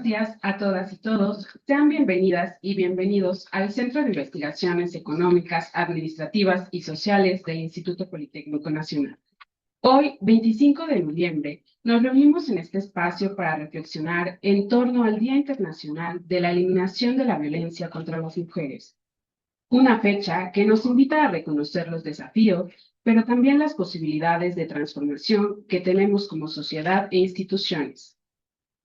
buenos días a todas y todos. Sean bienvenidas y bienvenidos al Centro de Investigaciones Económicas, Administrativas y Sociales del Instituto Politécnico Nacional. Hoy, 25 de noviembre, nos reunimos en este espacio para reflexionar en torno al Día Internacional de la Eliminación de la Violencia contra las Mujeres. Una fecha que nos invita a reconocer los desafíos, pero también las posibilidades de transformación que tenemos como sociedad e instituciones.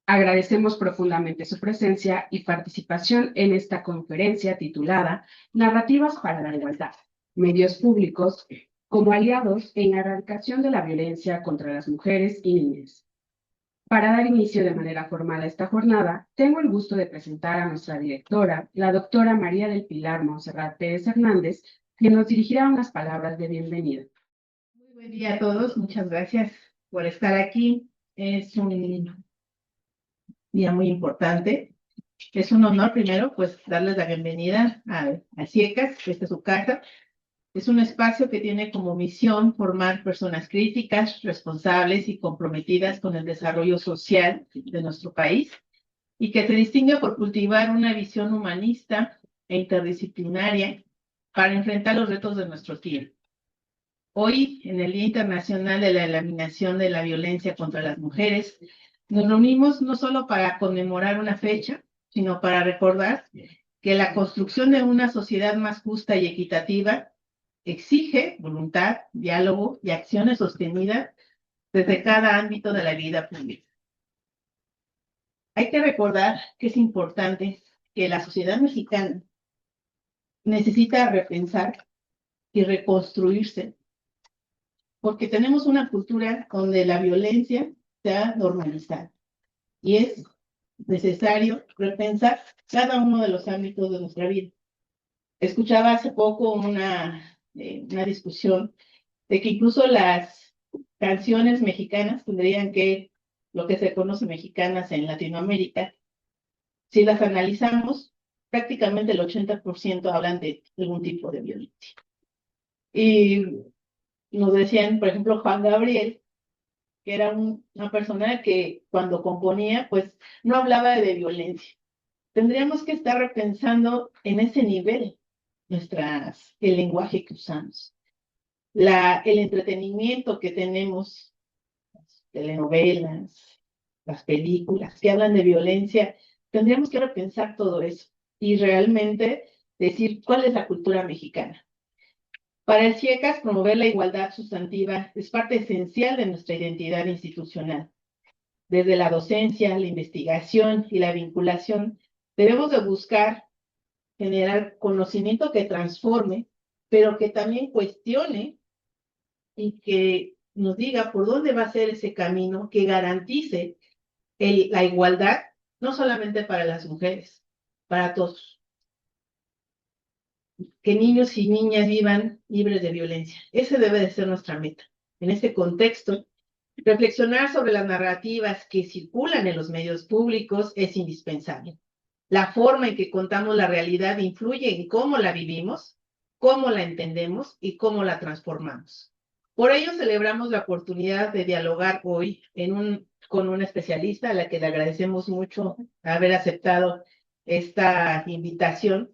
Agradecemos profundamente su presencia y participación en esta conferencia titulada Narrativas para la Igualdad, medios públicos como aliados en la erradicación de la violencia contra las mujeres y niñas. Para dar inicio de manera formal a esta jornada, tengo el gusto de presentar a nuestra directora, la doctora María del Pilar Montserrat Pérez Hernández, que nos dirigirá unas palabras de bienvenida. Muy buen día a todos, muchas gracias por estar aquí. Es un día muy importante. Es un honor primero pues darles la bienvenida a CIECAS, esta es su casa. Es un espacio que tiene como misión formar personas críticas, responsables y comprometidas con el desarrollo social de nuestro país y que se distingue por cultivar una visión humanista e interdisciplinaria para enfrentar los retos de nuestro tiempo. Hoy, en el Día Internacional de la Eliminación de la Violencia contra las Mujeres, nos reunimos no solo para conmemorar una fecha, sino para recordar que la construcción de una sociedad más justa y equitativa exige voluntad, diálogo y acciones sostenidas desde cada ámbito de la vida pública. Hay que recordar que es importante que la sociedad mexicana necesita repensar y reconstruirse porque tenemos una cultura donde la violencia se ha normalizado y es necesario repensar cada uno de los ámbitos de nuestra vida. Escuchaba hace poco una discusión de que incluso las canciones mexicanas tendrían que, lo que se conoce mexicanas en Latinoamérica, si las analizamos, prácticamente el 80% hablan de algún tipo de violencia. Y nos decían, por ejemplo, Juan Gabriel, que era una persona que cuando componía, pues no hablaba de violencia. Tendríamos que estar repensando en ese nivel el lenguaje que usamos. El entretenimiento que tenemos, las telenovelas, las películas que hablan de violencia, tendríamos que repensar todo eso y realmente decir cuál es la cultura mexicana. Para el CIECAS, promover la igualdad sustantiva es parte esencial de nuestra identidad institucional. Desde la docencia, la investigación y la vinculación, debemos de buscar generar conocimiento que transforme, pero que también cuestione y que nos diga por dónde va a ser ese camino que garantice la igualdad, no solamente para las mujeres, para todos. Que niños y niñas vivan libres de violencia. Ese debe de ser nuestra meta. En este contexto, reflexionar sobre las narrativas que circulan en los medios públicos es indispensable. La forma en que contamos la realidad influye en cómo la vivimos, cómo la entendemos y cómo la transformamos. Por ello, celebramos la oportunidad de dialogar hoy con una especialista a la que le agradecemos mucho haber aceptado esta invitación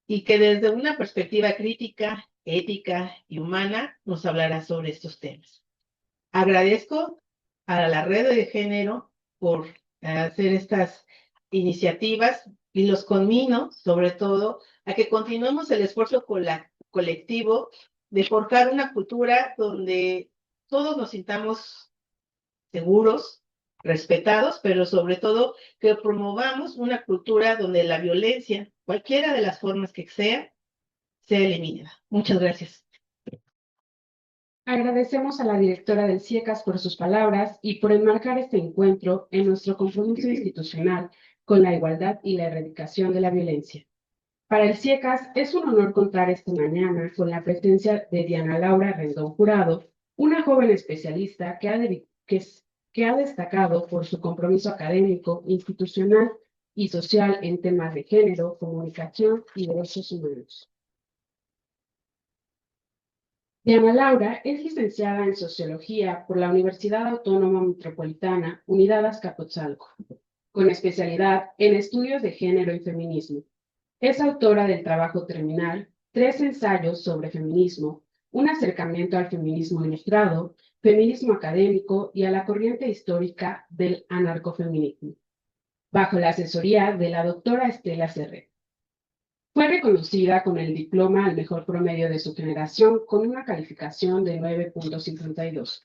y que desde una perspectiva crítica, ética y humana nos hablará sobre estos temas. Agradezco a la Red de Género por hacer estas iniciativas y los conmino, sobre todo, a que continuemos el esfuerzo colectivo de forjar una cultura donde todos nos sintamos seguros, respetados, pero sobre todo que promovamos una cultura donde la violencia, cualquiera de las formas que sea eliminada. Muchas gracias. Agradecemos a la directora del CIECAS por sus palabras y por enmarcar este encuentro en nuestro compromiso institucional con la igualdad y la erradicación de la violencia. Para el CIECAS es un honor contar esta mañana con la presencia de Diana Laura Rendón Jurado, una joven especialista que ha destacado por su compromiso académico, institucional y social en temas de género, comunicación y derechos humanos. Diana Laura es licenciada en Sociología por la Universidad Autónoma Metropolitana, Unidad Azcapotzalco, con especialidad en estudios de género y feminismo. Es autora del trabajo terminal Tres ensayos sobre feminismo, un acercamiento al feminismo ilustrado, feminismo académico y a la corriente histórica del anarcofeminismo, bajo la asesoría de la doctora Estela Serret. Fue reconocida con el diploma al mejor promedio de su generación con una calificación de 9.52.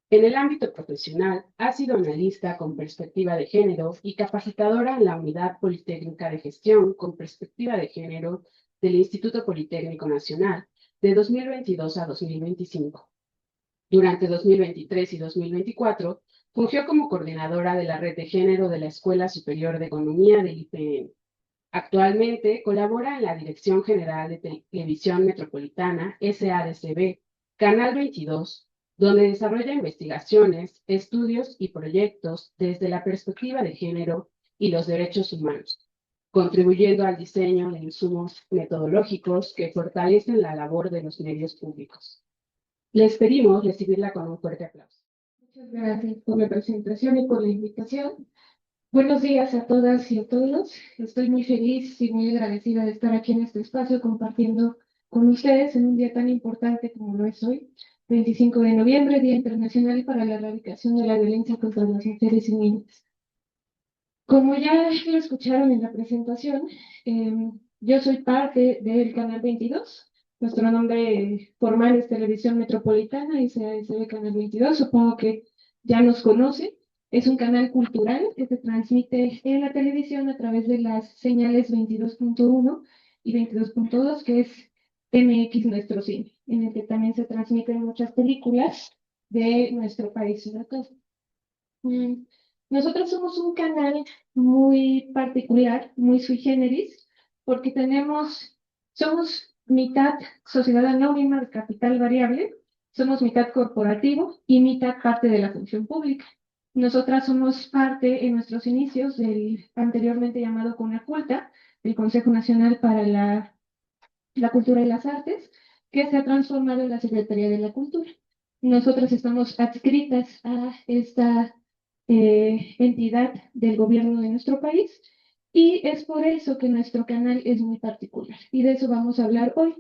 En el ámbito profesional, ha sido analista con perspectiva de género y capacitadora en la Unidad Politécnica de Gestión con perspectiva de género del Instituto Politécnico Nacional de 2022 a 2025. Durante 2023 y 2024, fungió como coordinadora de la Red de Género de la Escuela Superior de Economía del IPN. Actualmente colabora en la Dirección General de Televisión Metropolitana, SADCB, Canal 22, donde desarrolla investigaciones, estudios y proyectos desde la perspectiva de género y los derechos humanos, contribuyendo al diseño de insumos metodológicos que fortalecen la labor de los medios públicos. Les pedimos recibirla con un fuerte aplauso. Muchas gracias por la presentación y por la invitación. Buenos días a todas y a todos. Estoy muy feliz y muy agradecida de estar aquí en este espacio compartiendo con ustedes en un día tan importante como lo es hoy, 25 de noviembre, Día Internacional para la Erradicación de la Violencia contra las Mujeres y Niñas. Como ya lo escucharon en la presentación, yo soy parte del Canal 22. Nuestro nombre formal es Televisión Metropolitana y se ve Canal 22. Supongo que ya nos conocen. Es un canal cultural que se transmite en la televisión a través de las señales 22.1 y 22.2, que es MX Nuestro Cine, en el que también se transmiten muchas películas de nuestro país, sobre todo. Nosotros somos un canal muy particular, muy sui generis, porque somos mitad sociedad anónima de capital variable, somos mitad corporativo y mitad parte de la función pública. Nosotras somos parte en nuestros inicios del anteriormente llamado CONACULTA, el Consejo Nacional para la Cultura y las Artes, que se ha transformado en la Secretaría de la Cultura. Nosotras estamos adscritas a esta entidad del gobierno de nuestro país y es por eso que nuestro canal es muy particular. Y de eso vamos a hablar hoy,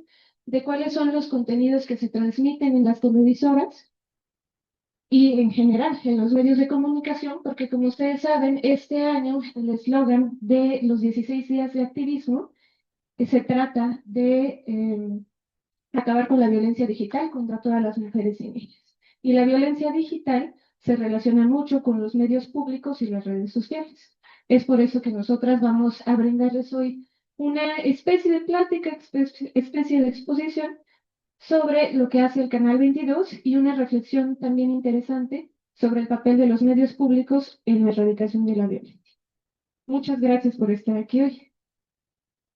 de cuáles son los contenidos que se transmiten en las televisoras y en general en los medios de comunicación, porque como ustedes saben, este año el eslogan de los 16 días de activismo se trata de acabar con la violencia digital contra todas las mujeres y niñas. Y la violencia digital se relaciona mucho con los medios públicos y las redes sociales. Es por eso que nosotras vamos a brindarles hoy una especie de plática, especie de exposición sobre lo que hace el Canal 22 y una reflexión también interesante sobre el papel de los medios públicos en la erradicación de la violencia. Muchas gracias por estar aquí hoy.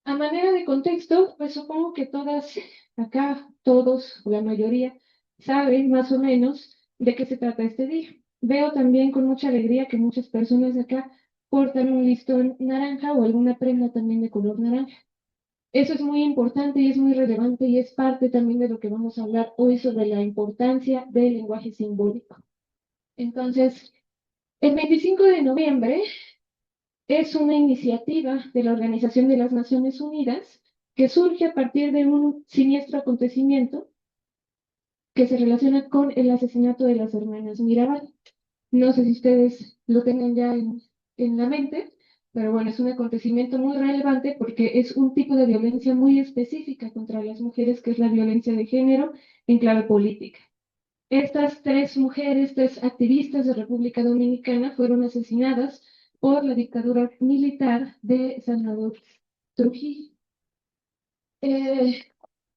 A manera de contexto, pues supongo que todas acá, todos o la mayoría, saben más o menos de qué se trata este día. Veo también con mucha alegría que muchas personas de acá portan un listón naranja o alguna prenda también de color naranja. Eso es muy importante y es muy relevante y es parte también de lo que vamos a hablar hoy sobre la importancia del lenguaje simbólico. Entonces, el 25 de noviembre es una iniciativa de la Organización de las Naciones Unidas que surge a partir de un siniestro acontecimiento que se relaciona con el asesinato de las hermanas Mirabal. No sé si ustedes lo tengan ya en la mente, pero bueno, es un acontecimiento muy relevante porque es un tipo de violencia muy específica contra las mujeres, que es la violencia de género en clave política. Estas tres mujeres, tres activistas de República Dominicana, fueron asesinadas por la dictadura militar de Salvador Trujillo.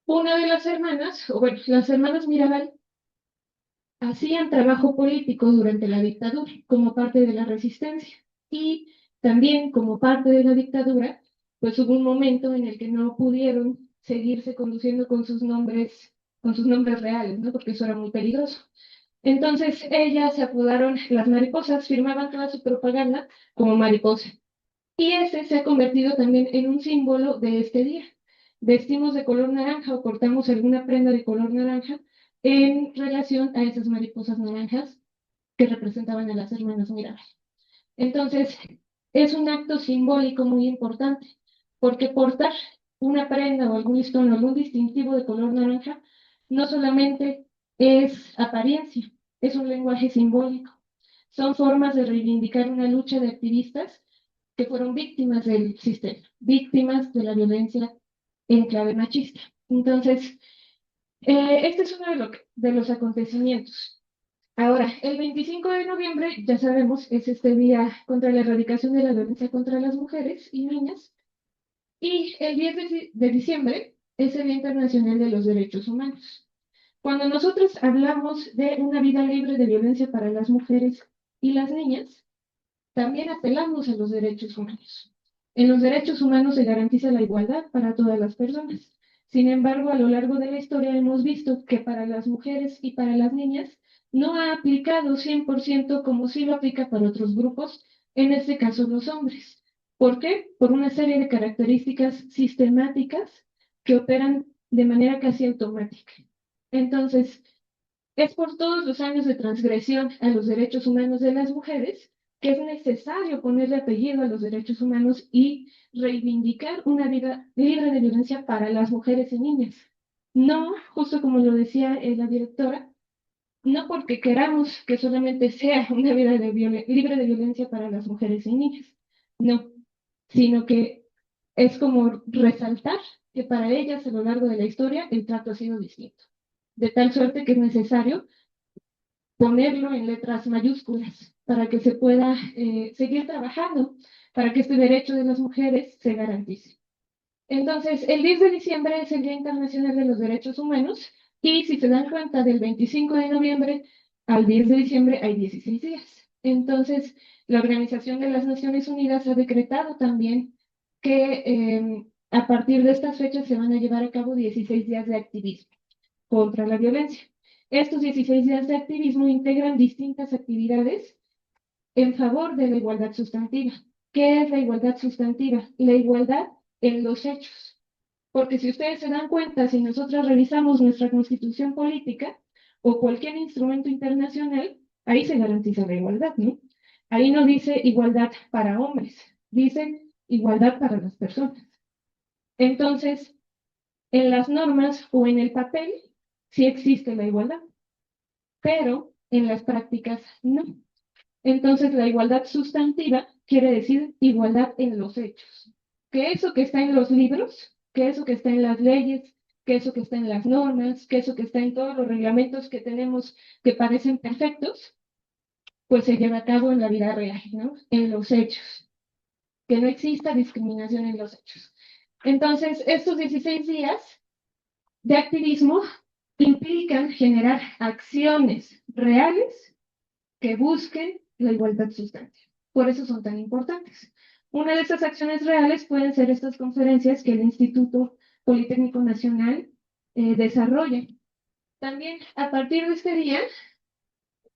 Una de las hermanas, o bueno, las hermanas Mirabal, hacían trabajo político durante la dictadura como parte de la resistencia y también como parte de la dictadura, pues hubo un momento en el que no pudieron seguirse conduciendo con sus nombres reales, ¿no? Porque eso era muy peligroso. Entonces ellas se apodaron las mariposas, firmaban toda su propaganda como mariposa. Y ese se ha convertido también en un símbolo de este día. Vestimos de color naranja o cortamos alguna prenda de color naranja en relación a esas mariposas naranjas que representaban a las hermanas Mirabal. Entonces, es un acto simbólico muy importante, porque portar una prenda o algún listón o algún distintivo de color naranja no solamente es apariencia, es un lenguaje simbólico. Son formas de reivindicar una lucha de activistas que fueron víctimas del sistema, víctimas de la violencia en clave machista. Entonces, este es uno de los acontecimientos. Ahora, el 25 de noviembre, ya sabemos, es este día contra la erradicación de la violencia contra las mujeres y niñas. Y el 10 de diciembre es el Día Internacional de los Derechos Humanos. Cuando nosotros hablamos de una vida libre de violencia para las mujeres y las niñas, también apelamos a los derechos humanos. En los derechos humanos se garantiza la igualdad para todas las personas. Sin embargo, a lo largo de la historia hemos visto que para las mujeres y para las niñas no ha aplicado 100% como sí lo aplica para otros grupos, en este caso los hombres. ¿Por qué? Por una serie de características sistemáticas que operan de manera casi automática. Entonces, es por todos los años de transgresión a los derechos humanos de las mujeres que es necesario ponerle apellido a los derechos humanos y reivindicar una vida libre de violencia para las mujeres y niñas. No, justo como lo decía la directora, no porque queramos que solamente sea una vida libre de violencia para las mujeres y niñas, no, sino que es como resaltar que para ellas a lo largo de la historia el trato ha sido distinto, de tal suerte que es necesario ponerlo en letras mayúsculas para que se pueda seguir trabajando, para que este derecho de las mujeres se garantice. Entonces, el 10 de diciembre es el Día Internacional de los Derechos Humanos y si se dan cuenta, del 25 de noviembre al 10 de diciembre hay 16 días. Entonces, la Organización de las Naciones Unidas ha decretado también que a partir de estas fechas se van a llevar a cabo 16 días de activismo contra la violencia. Estos 16 días de activismo integran distintas actividades en favor de la igualdad sustantiva. ¿Qué es la igualdad sustantiva? La igualdad en los hechos. Porque si ustedes se dan cuenta, si nosotros revisamos nuestra constitución política o cualquier instrumento internacional, ahí se garantiza la igualdad, ¿no? Ahí no dice igualdad para hombres, dice igualdad para las personas. Entonces, en las normas o en el papel sí existe la igualdad, pero en las prácticas no. Entonces, la igualdad sustantiva quiere decir igualdad en los hechos. Que eso que está en los libros, que eso que está en las leyes, que eso que está en las normas, que eso que está en todos los reglamentos que tenemos que parecen perfectos, pues se lleva a cabo en la vida real, ¿no? En los hechos. Que no exista discriminación en los hechos. Entonces, estos 16 días de activismo implican generar acciones reales que busquen la igualdad sustantiva. Por eso son tan importantes. Una de estas acciones reales pueden ser estas conferencias que el Instituto Politécnico Nacional desarrolla. También a partir de este día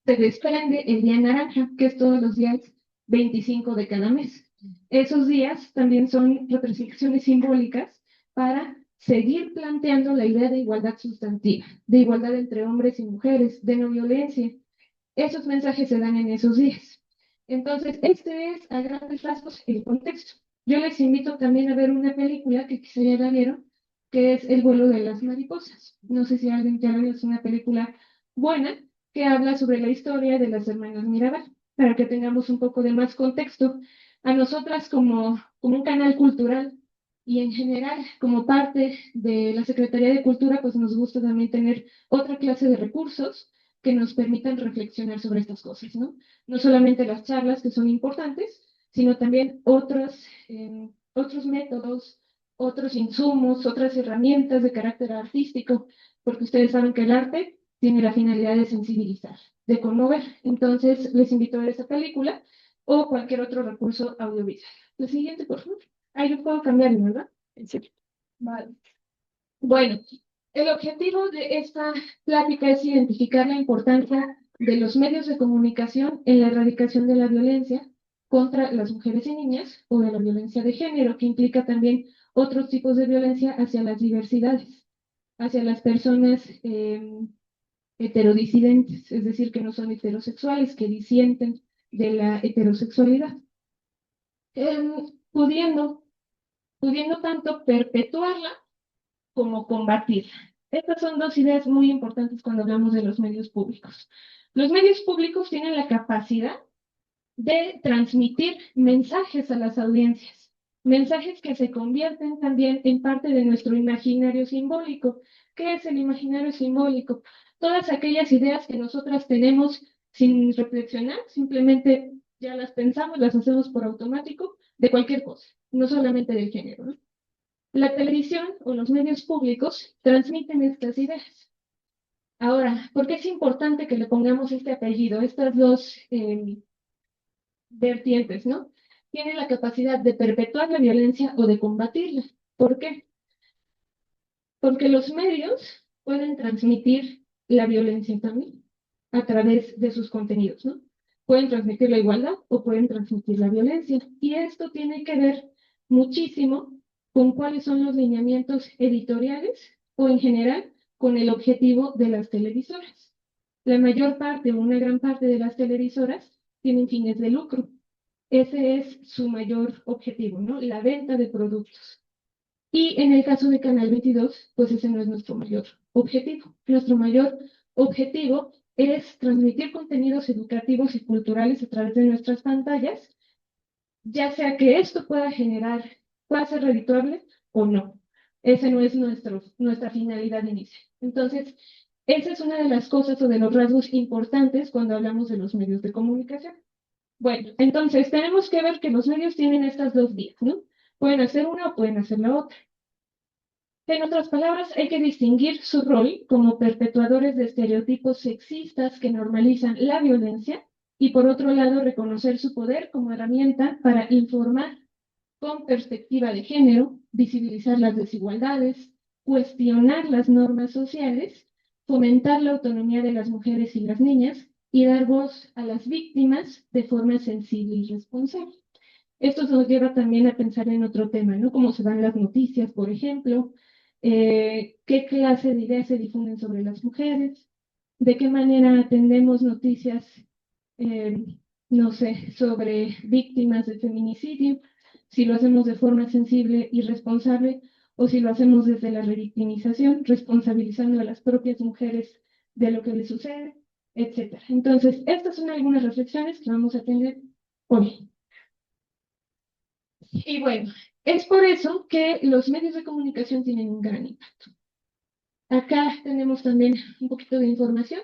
se desprende el Día Naranja, que es todos los días 25 de cada mes. Esos días también son representaciones simbólicas para seguir planteando la idea de igualdad sustantiva, de igualdad entre hombres y mujeres, de no violencia. Esos mensajes se dan en esos días. Entonces, este es a grandes rasgos el contexto. Yo les invito también a ver una película que quizá ya la vieron, que es El vuelo de las mariposas. No sé si alguien ya la vio, es una película buena que habla sobre la historia de las hermanas Mirabal, para que tengamos un poco de más contexto. A nosotras como un canal cultural y en general como parte de la Secretaría de Cultura, pues nos gusta también tener otra clase de recursos que nos permitan reflexionar sobre estas cosas, ¿no? No solamente las charlas que son importantes, sino también otros métodos, otros insumos, otras herramientas de carácter artístico, porque ustedes saben que el arte tiene la finalidad de sensibilizar, de conmover. Entonces, les invito a ver esta película o cualquier otro recurso audiovisual. La siguiente, por favor. Ah, yo puedo cambiarlo, ¿verdad? Sí. Vale. Bueno, el objetivo de esta plática es identificar la importancia de los medios de comunicación en la erradicación de la violencia contra las mujeres y niñas o de la violencia de género, que implica también otros tipos de violencia hacia las diversidades, hacia las personas heterodisidentes, es decir, que no son heterosexuales, que disienten de la heterosexualidad. pudiendo tanto perpetuarla como combatirla. Estas son dos ideas muy importantes cuando hablamos de los medios públicos. Los medios públicos tienen la capacidad de transmitir mensajes a las audiencias, mensajes que se convierten también en parte de nuestro imaginario simbólico. ¿Qué es el imaginario simbólico? Todas aquellas ideas que nosotras tenemos sin reflexionar, simplemente ya las pensamos, las hacemos por automático, de cualquier cosa, no solamente del género, ¿no? La televisión o los medios públicos transmiten estas ideas. Ahora, ¿por qué es importante que le pongamos este apellido, estas dos vertientes, ¿no? Tienen la capacidad de perpetuar la violencia o de combatirla. ¿Por qué? Porque los medios pueden transmitir la violencia también a través de sus contenidos, ¿no? Pueden transmitir la igualdad o pueden transmitir la violencia. Y esto tiene que ver muchísimo con cuáles son los lineamientos editoriales o en general con el objetivo de las televisoras. La mayor parte o una gran parte de las televisoras tienen fines de lucro. Ese es su mayor objetivo, ¿no? La venta de productos. Y en el caso de Canal 22, pues ese no es nuestro mayor objetivo. Nuestro mayor objetivo es transmitir contenidos educativos y culturales a través de nuestras pantallas, ya sea que esto pueda ser redituable o no. Ese no es nuestra finalidad inicial. Entonces, esa es una de las cosas o de los rasgos importantes cuando hablamos de los medios de comunicación. Bueno, entonces tenemos que ver que los medios tienen estas dos vías, ¿no? Pueden hacer una o pueden hacer la otra. En otras palabras, hay que distinguir su rol como perpetuadores de estereotipos sexistas que normalizan la violencia y, por otro lado, reconocer su poder como herramienta para informar con perspectiva de género, visibilizar las desigualdades, cuestionar las normas sociales, fomentar la autonomía de las mujeres y las niñas y dar voz a las víctimas de forma sensible y responsable. Esto nos lleva también a pensar en otro tema, ¿no? Cómo se dan las noticias, por ejemplo, qué clase de ideas se difunden sobre las mujeres, de qué manera atendemos noticias, eh, no sé, sobre víctimas de feminicidio, si lo hacemos de forma sensible y responsable o si lo hacemos desde la revictimización, responsabilizando a las propias mujeres de lo que les sucede, etcétera. Entonces, estas son algunas reflexiones que vamos a tener hoy. Y bueno, es por eso que los medios de comunicación tienen un gran impacto. Acá tenemos también un poquito de información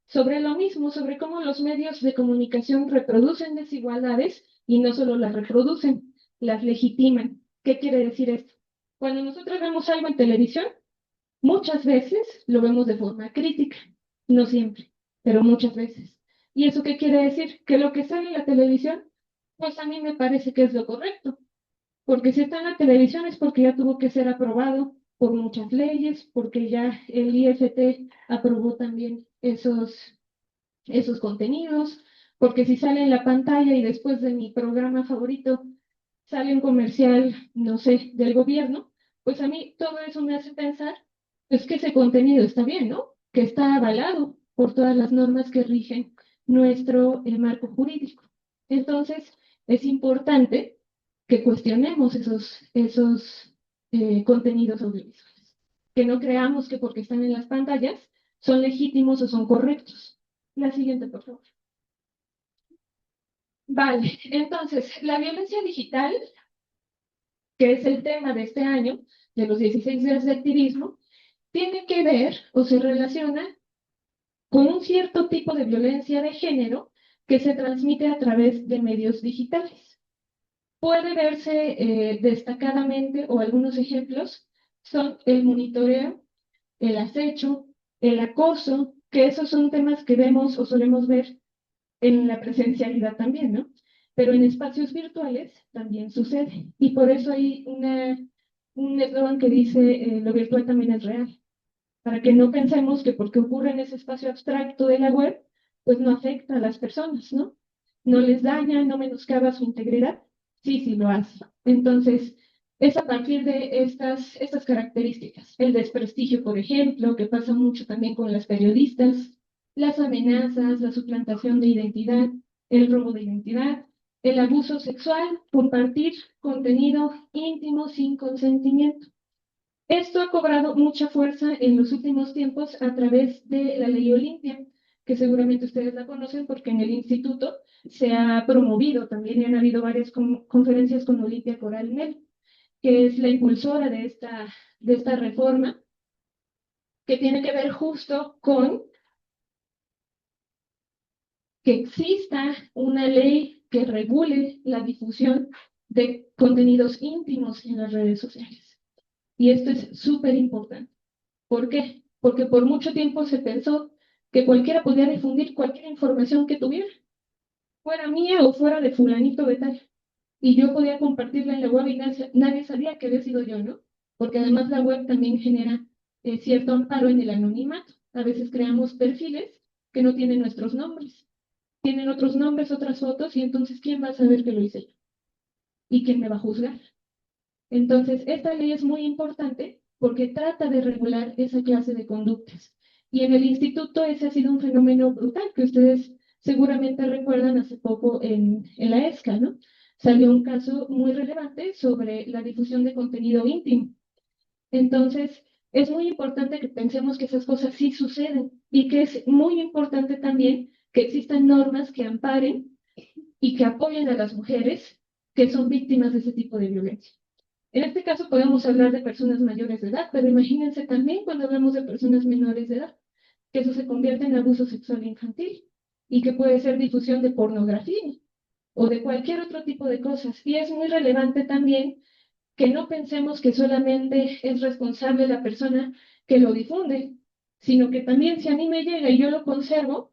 sobre lo mismo, sobre cómo los medios de comunicación reproducen desigualdades y no solo las reproducen, las legitiman. ¿Qué quiere decir esto? Cuando nosotros vemos algo en televisión, muchas veces lo vemos de forma crítica, no siempre, pero muchas veces. ¿Y eso qué quiere decir? Que lo que sale en la televisión, pues a mí me parece que es lo correcto. Porque si está en la televisión es porque ya tuvo que ser aprobado por muchas leyes, porque ya el IFT aprobó también esos contenidos, porque si sale en la pantalla y después de mi programa favorito sale un comercial, no sé, del gobierno, pues a mí todo eso me hace pensar, pues que ese contenido está bien, ¿no? Que está avalado por todas las normas que rigen nuestro marco jurídico. Entonces, es importante que cuestionemos esos contenidos audiovisuales, que no creamos que porque están en las pantallas son legítimos o son correctos. La siguiente, por favor. Vale, entonces, la violencia digital, que es el tema de este año, de los 16 días de activismo, tiene que ver o se relaciona con un cierto tipo de violencia de género que se transmite a través de medios digitales. Puede verse destacadamente, o algunos ejemplos son el monitoreo, el acecho, el acoso, que esos son temas que vemos o solemos ver en la presencialidad también, ¿no? Pero en espacios virtuales también sucede. Y por eso hay un eslogan que dice, lo virtual también es real, para que no pensemos que porque ocurre en ese espacio abstracto de la web, pues no afecta a las personas, ¿no? No les daña, no menoscaba su integridad. Sí, sí lo hace. Entonces, es a partir de estas características. El desprestigio, por ejemplo, que pasa mucho también con las periodistas, las amenazas, la suplantación de identidad, el robo de identidad, el abuso sexual, compartir contenido íntimo sin consentimiento. Esto ha cobrado mucha fuerza en los últimos tiempos a través de la Ley Olimpia, que seguramente ustedes la conocen porque en el instituto se ha promovido también y han habido varias conferencias con Olimpia Coral Mel, que es la impulsora de esta reforma, que tiene que ver justo con que exista una ley que regule la difusión de contenidos íntimos en las redes sociales. Y esto es súper importante. ¿Por qué? Porque por mucho tiempo se pensó que cualquiera podía difundir cualquier información que tuviera, fuera mía o fuera de fulanito de tal. Y yo podía compartirla en la web y nadie sabía que había sido yo, ¿no? Porque además la web también genera cierto amparo en el anonimato. A veces creamos perfiles que no tienen nuestros nombres, tienen otros nombres, otras fotos, y entonces ¿quién va a saber que lo hice yo? ¿Y quién me va a juzgar? Entonces, esta ley es muy importante porque trata de regular esa clase de conductas. Y en el instituto ese ha sido un fenómeno brutal que ustedes seguramente recuerdan hace poco en la ESCA, ¿no? Salió un caso muy relevante sobre la difusión de contenido íntimo. Entonces, es muy importante que pensemos que esas cosas sí suceden y que es muy importante también que existan normas que amparen y que apoyen a las mujeres que son víctimas de ese tipo de violencia. En este caso podemos hablar de personas mayores de edad, pero imagínense también cuando hablamos de personas menores de edad, que eso se convierte en abuso sexual infantil y que puede ser difusión de pornografía o de cualquier otro tipo de cosas. Y es muy relevante también que no pensemos que solamente es responsable la persona que lo difunde, sino que también si a mí me llega y yo lo conservo,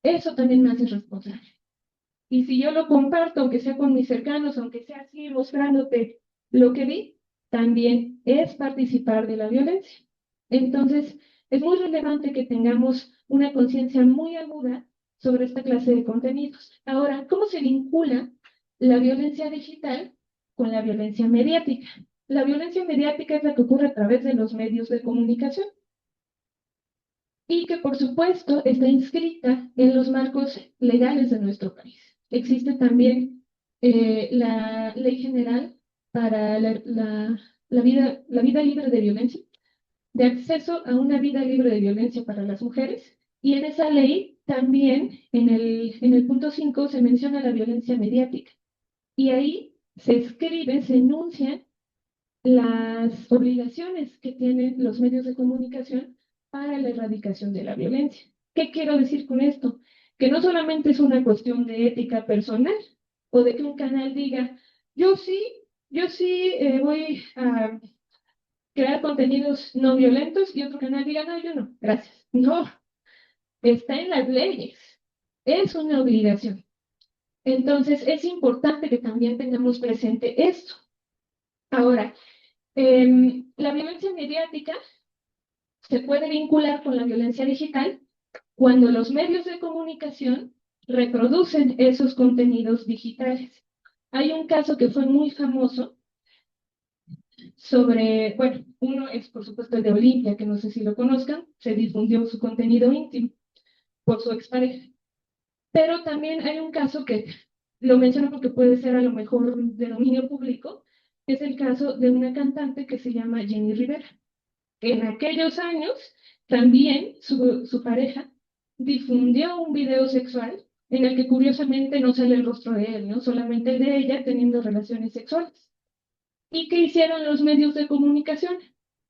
eso también me hace responsable. Y si yo lo comparto, aunque sea con mis cercanos, aunque sea así mostrándote lo que vi, también es participar de la violencia. Entonces, es muy relevante que tengamos una conciencia muy aguda sobre esta clase de contenidos. Ahora, ¿cómo se vincula la violencia digital con la violencia mediática? La violencia mediática es la que ocurre a través de los medios de comunicación y que, por supuesto, está inscrita en los marcos legales de nuestro país. Existe también la Ley General para la vida libre de violencia, de acceso a una vida libre de violencia para las mujeres, y en esa ley también, en el punto 5, se menciona la violencia mediática, y ahí se escribe, se enuncian las obligaciones que tienen los medios de comunicación para la erradicación de la violencia. ¿Qué quiero decir con esto? Que no solamente es una cuestión de ética personal o de que un canal diga, yo sí, voy a crear contenidos no violentos y otro canal diga, no, yo no, gracias. No, está en las leyes, es una obligación. Entonces, es importante que también tengamos presente esto. Ahora, la violencia mediática se puede vincular con la violencia digital cuando los medios de comunicación reproducen esos contenidos digitales. Hay un caso que fue muy famoso sobre, bueno, uno es por supuesto el de Olimpia, que no sé si lo conozcan, se difundió su contenido íntimo por su expareja. Pero también hay un caso que lo menciono porque puede ser a lo mejor de dominio público, que es el caso de una cantante que se llama Jenny Rivera. En aquellos años, también su pareja difundió un video sexual en el que curiosamente no sale el rostro de él, ¿no? Solamente el de ella teniendo relaciones sexuales. ¿Y qué hicieron los medios de comunicación?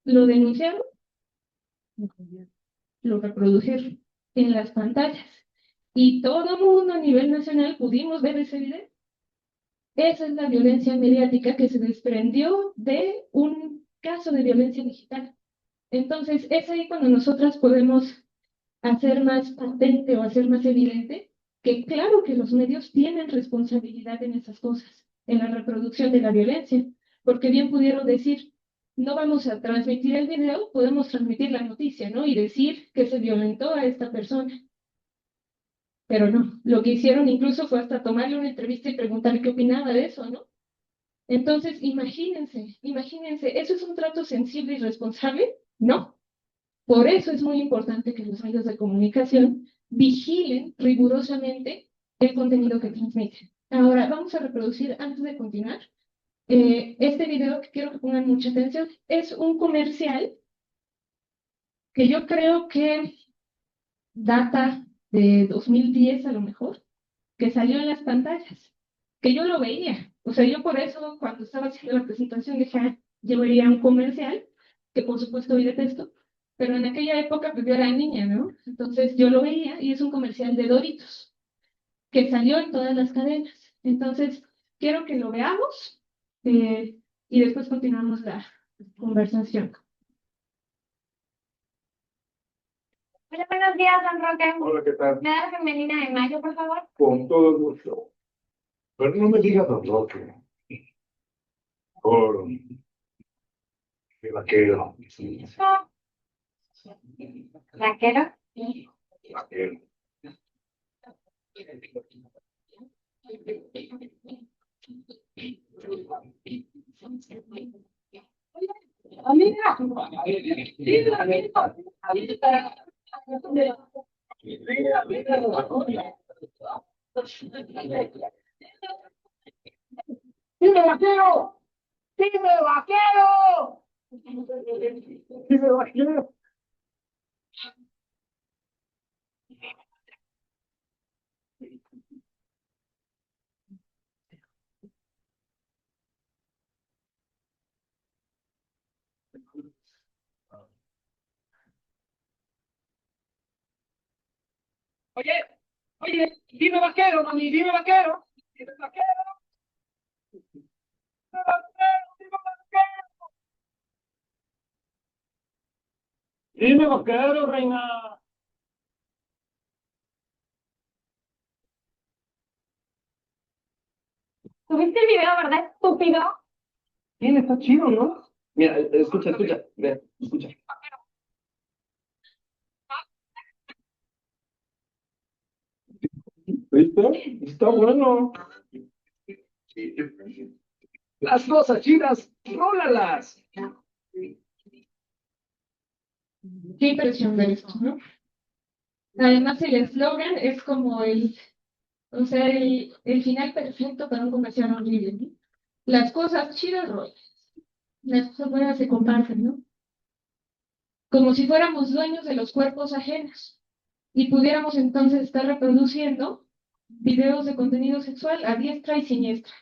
Lo denunciaron, lo reprodujeron en las pantallas. Y todo el mundo a nivel nacional pudimos ver ese video. Esa es la violencia mediática que se desprendió de un caso de violencia digital. Entonces, es ahí cuando nosotras podemos hacer más patente o hacer más evidente que claro que los medios tienen responsabilidad en esas cosas, en la reproducción de la violencia, porque bien pudieron decir, no vamos a transmitir el video, podemos transmitir la noticia, ¿no? Y decir que se violentó a esta persona. Pero no, lo que hicieron incluso fue hasta tomarle una entrevista y preguntarle qué opinaba de eso, ¿no? Entonces, imagínense, ¿eso es un trato sensible y responsable? No. Por eso es muy importante que los medios de comunicación vigilen rigurosamente el contenido que transmiten. Ahora vamos a reproducir antes de continuar. Este video que quiero que pongan mucha atención es un comercial que yo creo que data de 2010 a lo mejor, que salió en las pantallas, que yo lo veía. O sea, yo por eso cuando estaba haciendo la presentación dije, "Ah, yo vería un comercial", que por supuesto hoy detesto, pero en aquella época pues yo era niña, ¿no? Entonces yo lo veía y es un comercial de Doritos, que salió en todas las cadenas. Entonces, quiero que lo veamos y después continuamos la conversación. Hola, buenos días, don Roque. Hola, ¿qué tal? ¿Me da la femenina de mayo, por favor? Con todo gusto. Pero no me digas don Roque. Por mi vaquero. ¿Vaquero? Vaquero. Amiga, ¡Dime, vaquero! ¡Dime, vaquero! ¡Dime, vaquero! Oye, oye, dime vaquero, mami, dime vaquero, dime vaquero, dime vaquero, dime vaquero. Dime vaquero, reina. ¿Tuviste el video, verdad, estúpido? Bien, está chido, ¿no? Mira, escucha, ve, escucha. ¿Viste? Está bueno. Las cosas chidas, rólalas. Qué impresión ver esto, ¿no? Además, el eslogan es como o sea, el final perfecto para un comercial horrible, ¿no? Las cosas chidas rolas, las cosas buenas se comparten, ¿no? Como si fuéramos dueños de los cuerpos ajenos y pudiéramos entonces estar reproduciendo videos de contenido sexual a diestra y siniestra.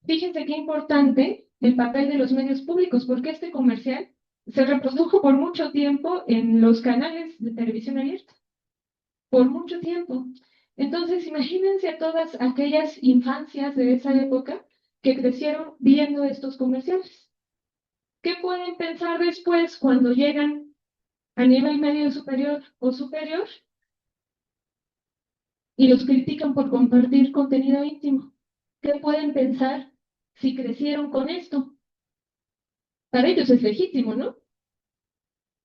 Fíjense qué importante el papel de los medios públicos, porque este comercial se reprodujo por mucho tiempo en los canales de televisión abierta, por mucho tiempo. Entonces, imagínense a todas aquellas infancias de esa época que crecieron viendo estos comerciales. ¿Qué pueden pensar después cuando llegan a nivel medio superior o superior y los critican por compartir contenido íntimo? ¿Qué pueden pensar si crecieron con esto? Para ellos es legítimo, ¿no?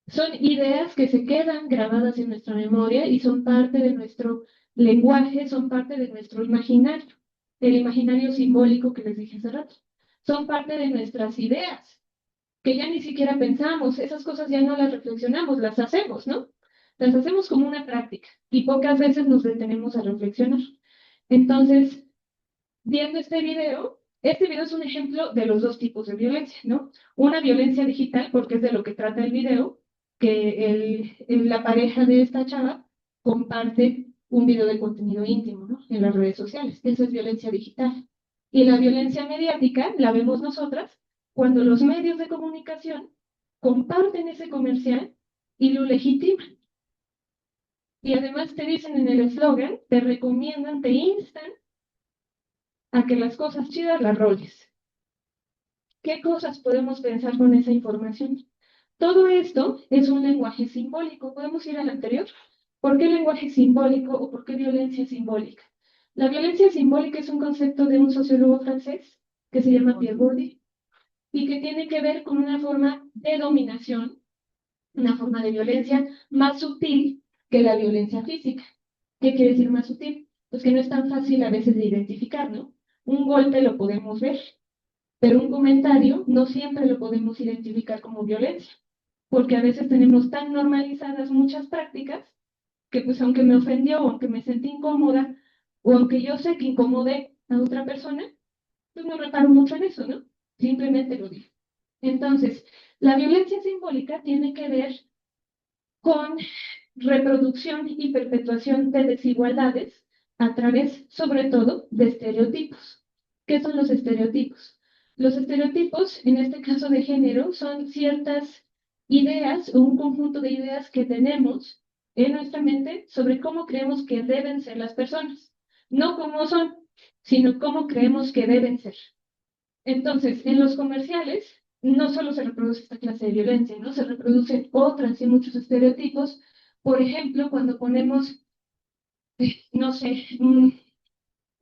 Son ideas que se quedan grabadas en nuestra memoria y son parte de nuestro lenguaje, son parte de nuestro imaginario, el imaginario simbólico que les dije hace rato. Son parte de nuestras ideas, que ya ni siquiera pensamos, esas cosas ya no las reflexionamos, las hacemos, ¿no? Las hacemos como una práctica y pocas veces nos detenemos a reflexionar. Entonces, viendo este video es un ejemplo de los dos tipos de violencia, ¿no? Una violencia digital, porque es de lo que trata el video, que la pareja de esta chava comparte un video de contenido íntimo, ¿no? En las redes sociales. Eso es violencia digital. Y la violencia mediática la vemos nosotras cuando los medios de comunicación comparten ese comercial y lo legitiman. Y además te dicen en el eslogan, te recomiendan, te instan a que las cosas chidas las roles. ¿Qué cosas podemos pensar con esa información? Todo esto es un lenguaje simbólico. ¿Podemos ir al anterior? ¿Por qué lenguaje simbólico o por qué violencia simbólica? La violencia simbólica es un concepto de un sociólogo francés que se llama Pierre Bourdieu y que tiene que ver con una forma de dominación, una forma de violencia más sutil que la violencia física. ¿Qué quiere decir más sutil? Pues que no es tan fácil a veces de identificar, ¿no? Un golpe lo podemos ver, pero un comentario no siempre lo podemos identificar como violencia, porque a veces tenemos tan normalizadas muchas prácticas que pues aunque me ofendió o aunque me sentí incómoda o aunque yo sé que incomodé a otra persona, pues no reparo mucho en eso, ¿no? Simplemente lo digo. Entonces, la violencia simbólica tiene que ver con reproducción y perpetuación de desigualdades a través, sobre todo, de estereotipos. ¿Qué son los estereotipos? Los estereotipos, en este caso de género, son ciertas ideas o un conjunto de ideas que tenemos en nuestra mente sobre cómo creemos que deben ser las personas. No cómo son, sino cómo creemos que deben ser. Entonces, en los comerciales no solo se reproduce esta clase de violencia, ¿no? Se reproducen otras y muchos estereotipos. Por ejemplo, cuando ponemos, no sé,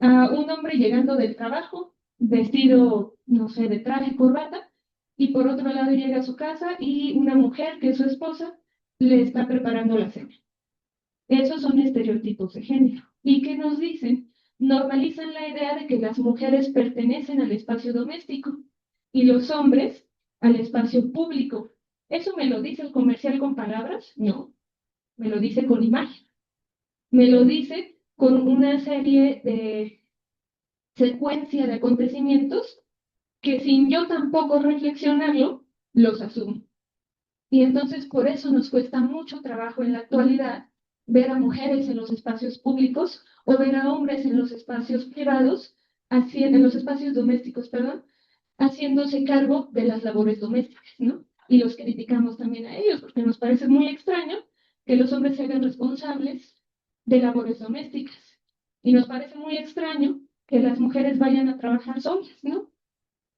a un hombre llegando del trabajo, vestido, no sé, de traje, corbata, y por otro lado llega a su casa y una mujer, que es su esposa, le está preparando la cena. Esos son estereotipos de género. ¿Y qué nos dicen? Normalizan la idea de que las mujeres pertenecen al espacio doméstico y los hombres al espacio público. ¿Eso me lo dice el comercial con palabras? No, me lo dice con imagen. Me lo dice con una serie de secuencia de acontecimientos que sin yo tampoco reflexionarlo, los asumo. Y entonces por eso nos cuesta mucho trabajo en la actualidad ver a mujeres en los espacios públicos o ver a hombres en los espacios privados, en los espacios domésticos, perdón, haciéndose cargo de las labores domésticas, ¿no? Y los criticamos también a ellos porque nos parece muy extraño que los hombres se hagan responsables de labores domésticas. Y nos parece muy extraño que las mujeres vayan a trabajar solas, ¿no?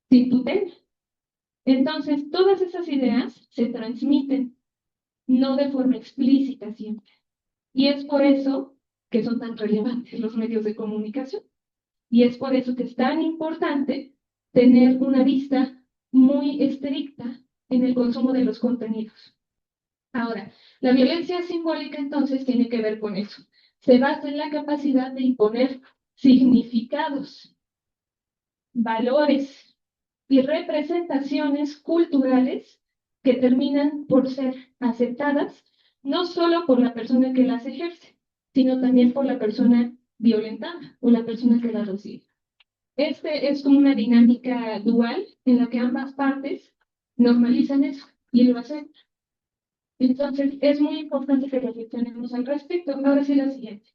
Sin tutela. Entonces, todas esas ideas se transmiten, no de forma explícita siempre. Y es por eso que son tan relevantes los medios de comunicación. Y es por eso que es tan importante tener una vista muy estricta en el consumo de los contenidos. Ahora, la violencia simbólica entonces tiene que ver con eso. Se basa en la capacidad de imponer significados, valores y representaciones culturales que terminan por ser aceptadas no solo por la persona que las ejerce, sino también por la persona violentada o la persona que las recibe. Este es como una dinámica dual en la que ambas partes normalizan eso y lo aceptan. Entonces, es muy importante que reflexionemos al respecto. Ahora sí, la siguiente.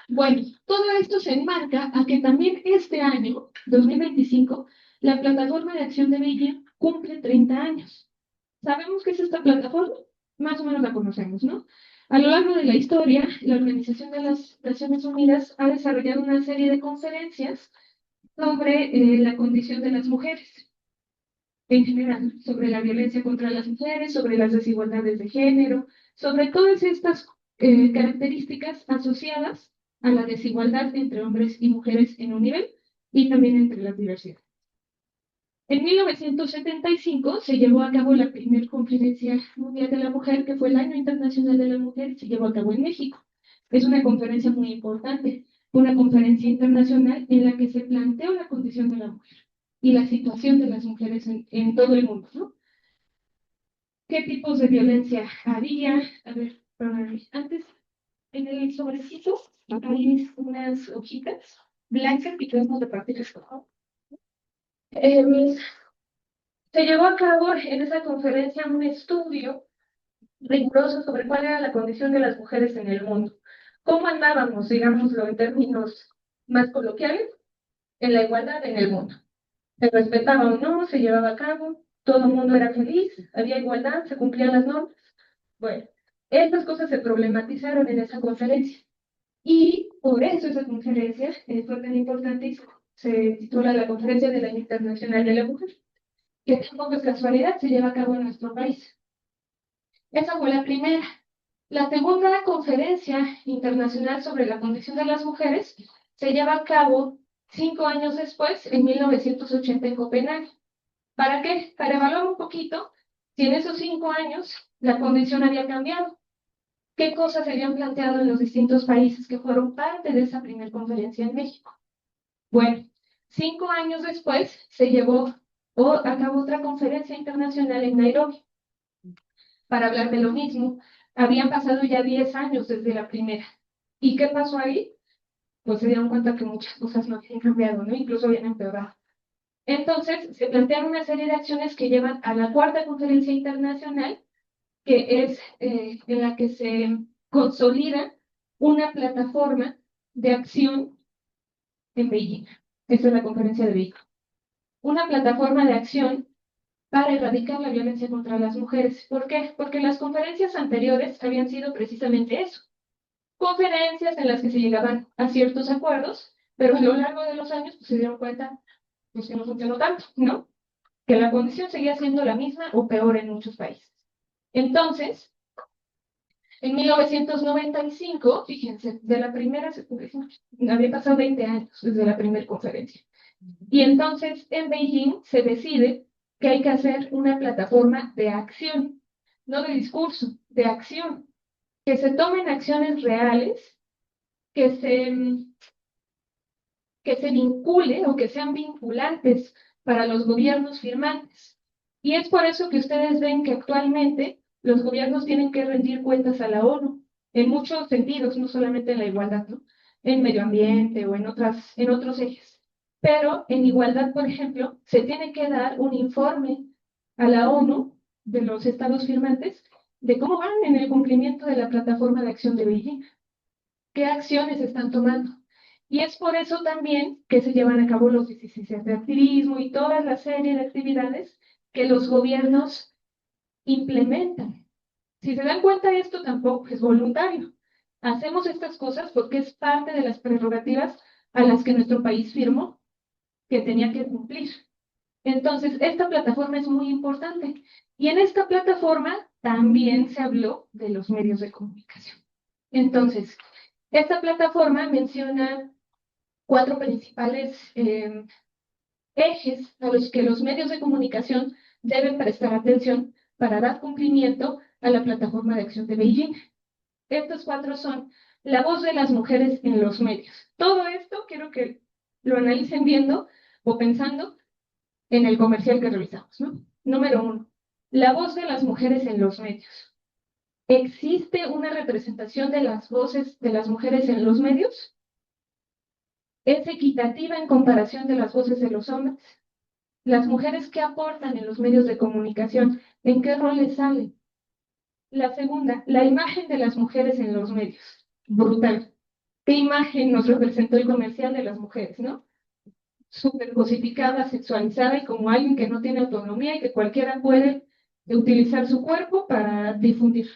Bueno, todo esto se enmarca a que también este año, 2025, la Plataforma de Acción de Beijing cumple 30 años. ¿Sabemos qué es esta plataforma? Más o menos la conocemos, ¿no? A lo largo de la historia, la Organización de las Naciones Unidas ha desarrollado una serie de conferencias sobre la condición de las mujeres en general, sobre la violencia contra las mujeres, sobre las desigualdades de género, sobre todas estas características asociadas a la desigualdad entre hombres y mujeres en un nivel y también entre las diversidades. En 1975 se llevó a cabo la primera conferencia mundial de la mujer, que fue el Año Internacional de la Mujer, y se llevó a cabo en México. Es una conferencia muy importante, una conferencia internacional en la que se planteó la condición de la mujer y la situación de las mujeres en todo el mundo, ¿no? ¿Qué tipos de violencia había? A ver, antes, en el sobrecito hay unas hojitas blancas y queremos repartirlas, por favor. Se llevó a cabo en esa conferencia un estudio riguroso sobre cuál era la condición de las mujeres en el mundo. ¿Cómo andábamos, digámoslo en términos más coloquiales, en la igualdad en el mundo? ¿Se respetaba o no? ¿Se llevaba a cabo? ¿Todo el mundo era feliz? ¿Había igualdad? ¿Se cumplían las normas? Bueno, estas cosas se problematizaron en esa conferencia. Y por eso esa conferencia fue tan importante y se titula la Conferencia del Año Internacional de la Mujer, que tampoco es casualidad, se lleva a cabo en nuestro país. Esa fue la primera. La segunda conferencia internacional sobre la condición de las mujeres se lleva a cabo 5 años después, en 1980 en Copenhague. ¿Para qué? Para evaluar un poquito si en esos 5 años la condición había cambiado. ¿Qué cosas se habían planteado en los distintos países que fueron parte de esa primera conferencia en México? Bueno, 5 años después se llevó a cabo otra conferencia internacional en Nairobi para hablar de lo mismo, habían pasado ya 10 años desde la primera. ¿Y qué pasó ahí? Pues se dieron cuenta que muchas cosas no habían cambiado, ¿no? Incluso habían empeorado. Entonces, se plantearon una serie de acciones que llevan a la cuarta conferencia internacional, que es en la que se consolida una plataforma de acción en Beijing. Esta es la conferencia de Beijing. Una plataforma de acción para erradicar la violencia contra las mujeres. ¿Por qué? Porque las conferencias anteriores habían sido precisamente eso. Conferencias en las que se llegaban a ciertos acuerdos, pero a lo largo de los años pues, se dieron cuenta pues, que no funcionó tanto, ¿no? Que la condición seguía siendo la misma o peor en muchos países. Entonces, en 1995, fíjense, de la primera, había pasado 20 años desde la primera conferencia. Y entonces en Beijing se decide que hay que hacer una plataforma de acción, no de discurso, de acción, que se tomen acciones reales, que se vincule o que sean vinculantes para los gobiernos firmantes. Y es por eso que ustedes ven que actualmente los gobiernos tienen que rendir cuentas a la ONU, en muchos sentidos, no solamente en la igualdad, ¿no? En medio ambiente o en otros ejes. Pero en igualdad, por ejemplo, se tiene que dar un informe a la ONU de los estados firmantes de cómo van en el cumplimiento de la plataforma de acción de Beijing, qué acciones están tomando. Y es por eso también que se llevan a cabo los 16 días de activismo y toda la serie de actividades que los gobiernos implementan. Si se dan cuenta, esto tampoco es voluntario. Hacemos estas cosas porque es parte de las prerrogativas a las que nuestro país firmó, que tenía que cumplir. Entonces, esta plataforma es muy importante. Y en esta plataforma también se habló de los medios de comunicación. Entonces, esta plataforma menciona 4 principales ejes a los que los medios de comunicación deben prestar atención para dar cumplimiento a la plataforma de acción de Beijing. Estos 4 son la voz de las mujeres en los medios. Todo esto quiero que lo analicen viendo o pensando en el comercial que realizamos, ¿no? Número 1, la voz de las mujeres en los medios. ¿Existe una representación de las voces de las mujeres en los medios? ¿Es equitativa en comparación de las voces de los hombres? Las mujeres que aportan en los medios de comunicación, ¿en qué roles salen? La segunda, la imagen de las mujeres en los medios. Brutal. ¿Qué imagen nos representó el comercial de las mujeres, no? Súper cosificada, sexualizada y como alguien que no tiene autonomía y que cualquiera puede utilizar su cuerpo para difundir.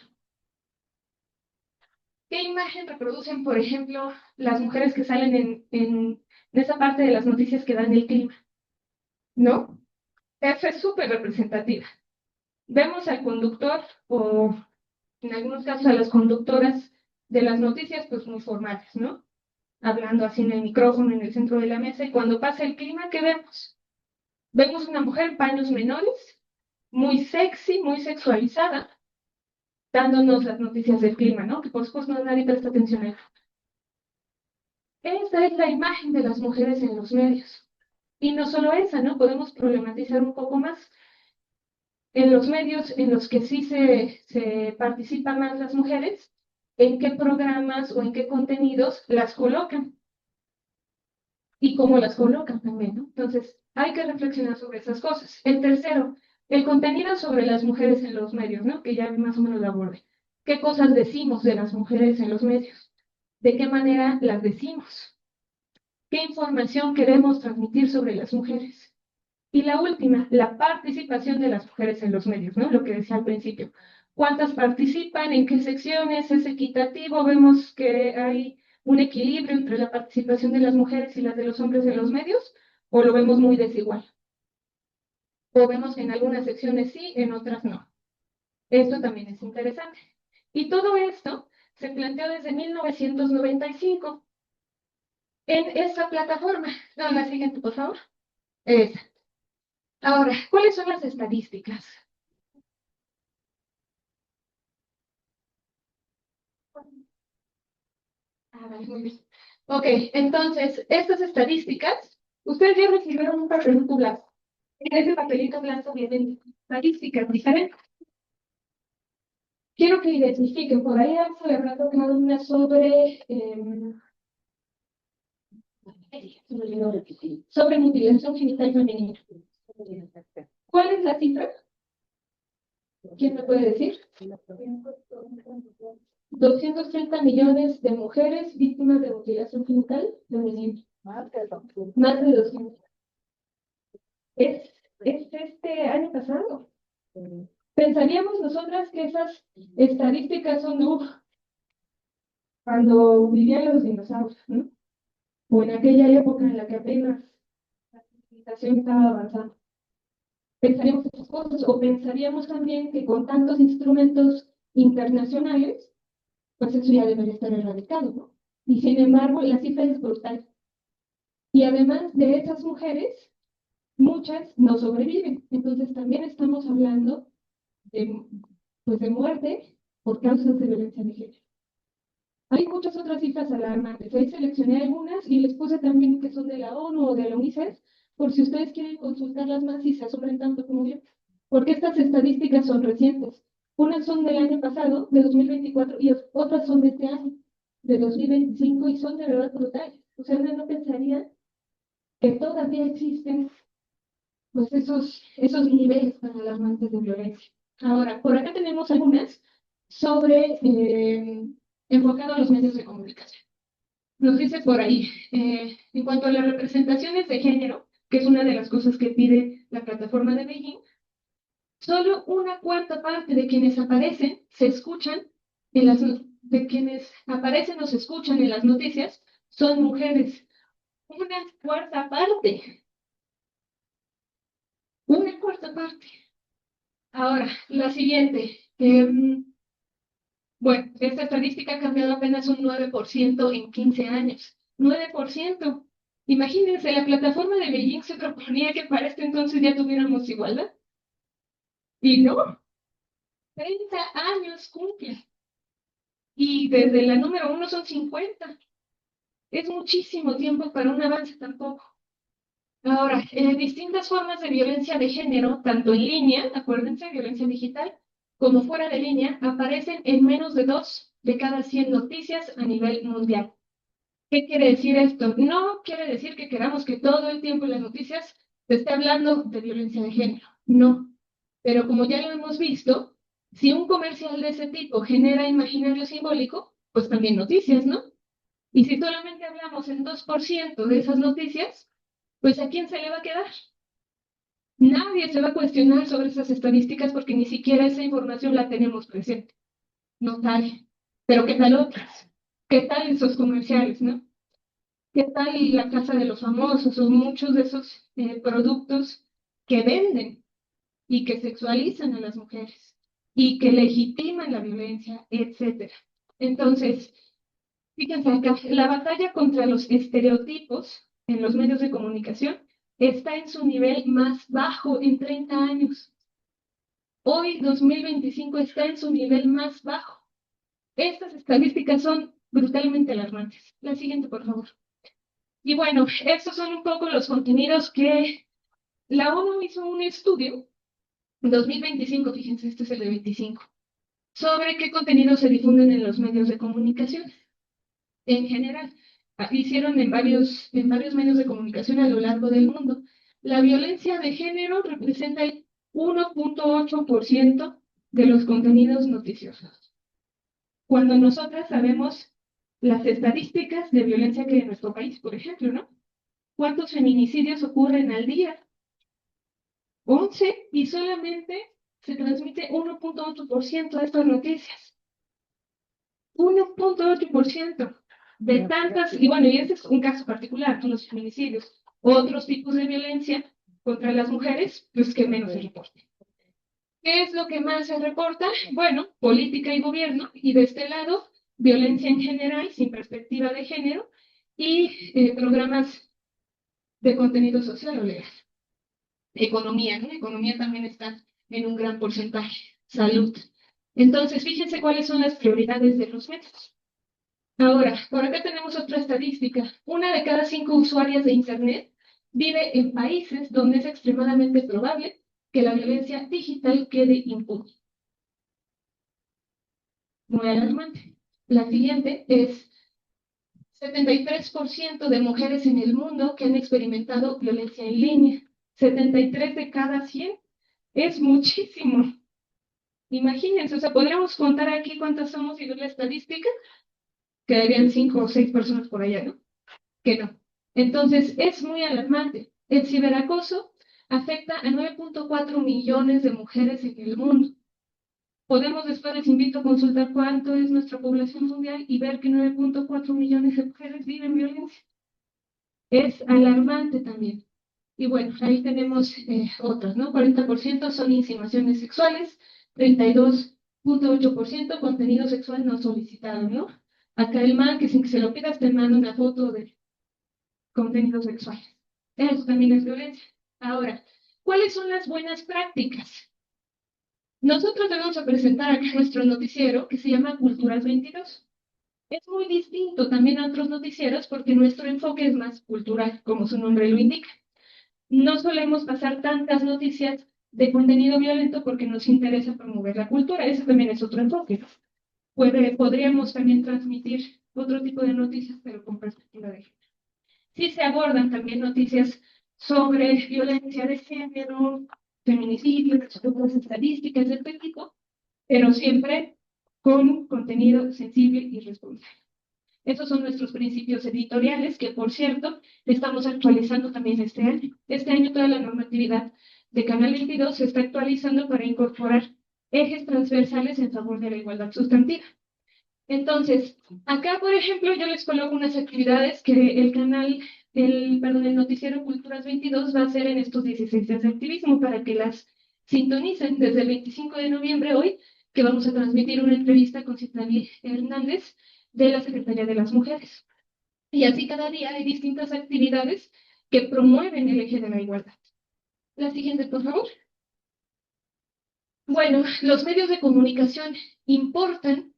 ¿Qué imagen reproducen, por ejemplo, las mujeres que salen en esa parte de las noticias que dan el clima? ¿No? Esa es súper representativa. Vemos al conductor o en algunos casos a las conductoras de las noticias, pues muy formales, ¿no? Hablando así en el micrófono, en el centro de la mesa, y cuando pasa el clima, ¿qué vemos? Vemos una mujer en paños menores, muy sexy, muy sexualizada, dándonos las noticias del clima, ¿no? Que por supuesto nadie presta atención a eso. Esa es la imagen de las mujeres en los medios. Y no solo esa, ¿no? Podemos problematizar un poco más. En los medios en los que sí se participan más las mujeres, ¿en qué programas o en qué contenidos las colocan? Y cómo las colocan también, ¿no? Entonces, hay que reflexionar sobre esas cosas. El tercero, el contenido sobre las mujeres en los medios, ¿no? Que ya más o menos lo abordé. ¿Qué cosas decimos de las mujeres en los medios? ¿De qué manera las decimos? ¿Qué información queremos transmitir sobre las mujeres? Y la última, la participación de las mujeres en los medios, ¿no? Lo que decía al principio. ¿Cuántas participan? ¿En qué secciones? ¿Es equitativo? Vemos que hay un equilibrio entre la participación de las mujeres y las de los hombres en los medios, o lo vemos muy desigual. O vemos que en algunas secciones sí, en otras no. Esto también es interesante. Y todo esto se planteó desde 1995 en esta plataforma. No, la siguiente, por favor. Esa. Ahora, ¿cuáles son las estadísticas? Vale, muy bien. Ok, entonces, estas estadísticas, ustedes ya recibieron un papelito blanco. En ese papelito blanco vienen estadísticas diferentes. quiero que identifiquen, por ahí hace rato cada una sobre, sobre mutilación genital femenina. ¿Cuál es la cifra? ¿Quién me puede decir? 230 millones de mujeres víctimas de mutilación genital femenina. Más de 200. Es este año pasado. Pensaríamos nosotras que esas estadísticas son cuando vivían los dinosaurios, ¿no? O en aquella época en la que apenas la civilización estaba avanzando. Pensaríamos esas cosas, o pensaríamos también que con tantos instrumentos internacionales, pues eso ya debería estar erradicado, ¿no? Y sin embargo, la cifra es brutal. Y además de esas mujeres, muchas no sobreviven. Entonces también estamos hablando de, pues, de muerte por causas de violencia de género. Hay muchas otras cifras alarmantes. Ahí seleccioné algunas y les puse también que son de la ONU o de la UNICEF, por si ustedes quieren consultarlas más y se asombren tanto como yo. Porque estas estadísticas son recientes. Unas son del año pasado, de 2024, y otras son de este año, de 2025, y son de verdad brutales. O sea, uno no pensaría que todavía existen pues esos niveles tan alarmantes de violencia. Ahora, por acá tenemos algunas sobre enfocado a los medios de comunicación. Nos dice por ahí, en cuanto a las representaciones de género, que es una de las cosas que pide la plataforma de Beijing, solo una cuarta parte de quienes aparecen se escuchan de quienes aparecen o se escuchan en las noticias son mujeres. Una cuarta parte. Una cuarta parte. Ahora, la siguiente. Bueno, esta estadística ha cambiado apenas un 9% en 15 años. 9%. Imagínense, la plataforma de Beijing se proponía que para este entonces ya tuviéramos igualdad. Y no, 30 años cumple. Y desde la número 1 son 50. Es muchísimo tiempo para un avance tampoco. Ahora, distintas formas de violencia de género, tanto en línea, acuérdense, violencia digital, como fuera de línea, aparecen en menos de 2 de cada 100 noticias a nivel mundial. ¿Qué quiere decir esto? No quiere decir que queramos que todo el tiempo en las noticias se esté hablando de violencia de género. No. Pero como ya lo hemos visto, si un comercial de ese tipo genera imaginario simbólico, pues también noticias, ¿no? Y si solamente hablamos en 2% de esas noticias, pues ¿a quién se le va a quedar? Nadie se va a cuestionar sobre esas estadísticas porque ni siquiera esa información la tenemos presente. No sale. Pero ¿qué tal otras? ¿Qué tal esos comerciales, no? ¿Qué tal la casa de los famosos o muchos de esos productos que venden y que sexualizan a las mujeres y que legitiman la violencia, etcétera? Entonces, fíjense acá, la batalla contra los estereotipos en los medios de comunicación está en su nivel más bajo en 30 años. Hoy, 2025, está en su nivel más bajo. Estas estadísticas son brutalmente alarmantes. La siguiente, por favor. Y bueno, estos son un poco los contenidos que la ONU hizo un estudio en 2025, fíjense, este es el de 25, sobre qué contenidos se difunden en los medios de comunicación. En general, hicieron en varios medios de comunicación a lo largo del mundo. La violencia de género representa el 1.8% de los contenidos noticiosos. Cuando nosotras sabemos las estadísticas de violencia que hay en nuestro país, por ejemplo, ¿no? ¿Cuántos feminicidios ocurren al día? 11, y solamente se transmite 1.8% de estas noticias. 1.8% de tantas, y bueno, y este es un caso particular, ¿no? Los feminicidios, otros tipos de violencia contra las mujeres, pues que menos se reporte. ¿Qué es lo que más se reporta? Bueno, política y gobierno, y de este lado, violencia en general, sin perspectiva de género, y programas de contenido social o legal. Economía, ¿no? Economía también está en un gran porcentaje. Salud. Entonces, fíjense cuáles son las prioridades de los medios. Ahora, por acá tenemos otra estadística. Una de cada 5 usuarias de Internet vive en países donde es extremadamente probable que la violencia digital quede impune. muy alarmante. La siguiente es 73% de mujeres en el mundo que han experimentado violencia en línea. 73 de cada 100 es muchísimo. Imagínense, o sea, podríamos contar aquí cuántas somos y ver la estadística, quedarían 5 o 6 personas por allá, ¿no? Que no. Entonces, es muy alarmante. El ciberacoso afecta a 9.4 millones de mujeres en el mundo. Podemos después, les invito a consultar cuánto es nuestra población mundial y ver que 9.4 millones de mujeres viven violencia. Es alarmante también. Y bueno, ahí tenemos otras, ¿no? 40% son insinuaciones sexuales, 32.8% contenido sexual no solicitado, ¿no? Acá el man que sin que se lo pidas te manda una foto de contenido sexual. Eso también es violencia. Ahora, ¿cuáles son las buenas prácticas? Nosotros debemos presentar acá nuestro noticiero que se llama Culturas 22. Es muy distinto también a otros noticieros porque nuestro enfoque es más cultural, como su nombre lo indica. No solemos pasar tantas noticias de contenido violento porque nos interesa promover la cultura. Ese también es otro enfoque. Podríamos también transmitir otro tipo de noticias, pero con perspectiva de género. Sí se abordan también noticias sobre violencia de género, feminicidios, otras estadísticas de este tipo, pero siempre con contenido sensible y responsable. Esos son nuestros principios editoriales, que por cierto, estamos actualizando también este año. Este año toda la normatividad de Canal 22 se está actualizando para incorporar ejes transversales en favor de la igualdad sustantiva. Entonces, acá, por ejemplo, yo les coloco unas actividades que el noticiero Culturas 22 va a hacer en estos 16 días de activismo para que las sintonicen desde el 25 de noviembre hoy, que vamos a transmitir una entrevista con Citlali Hernández de la Secretaría de las Mujeres. Y así cada día hay distintas actividades que promueven el eje de la igualdad. La siguiente, por favor. Bueno, los medios de comunicación importan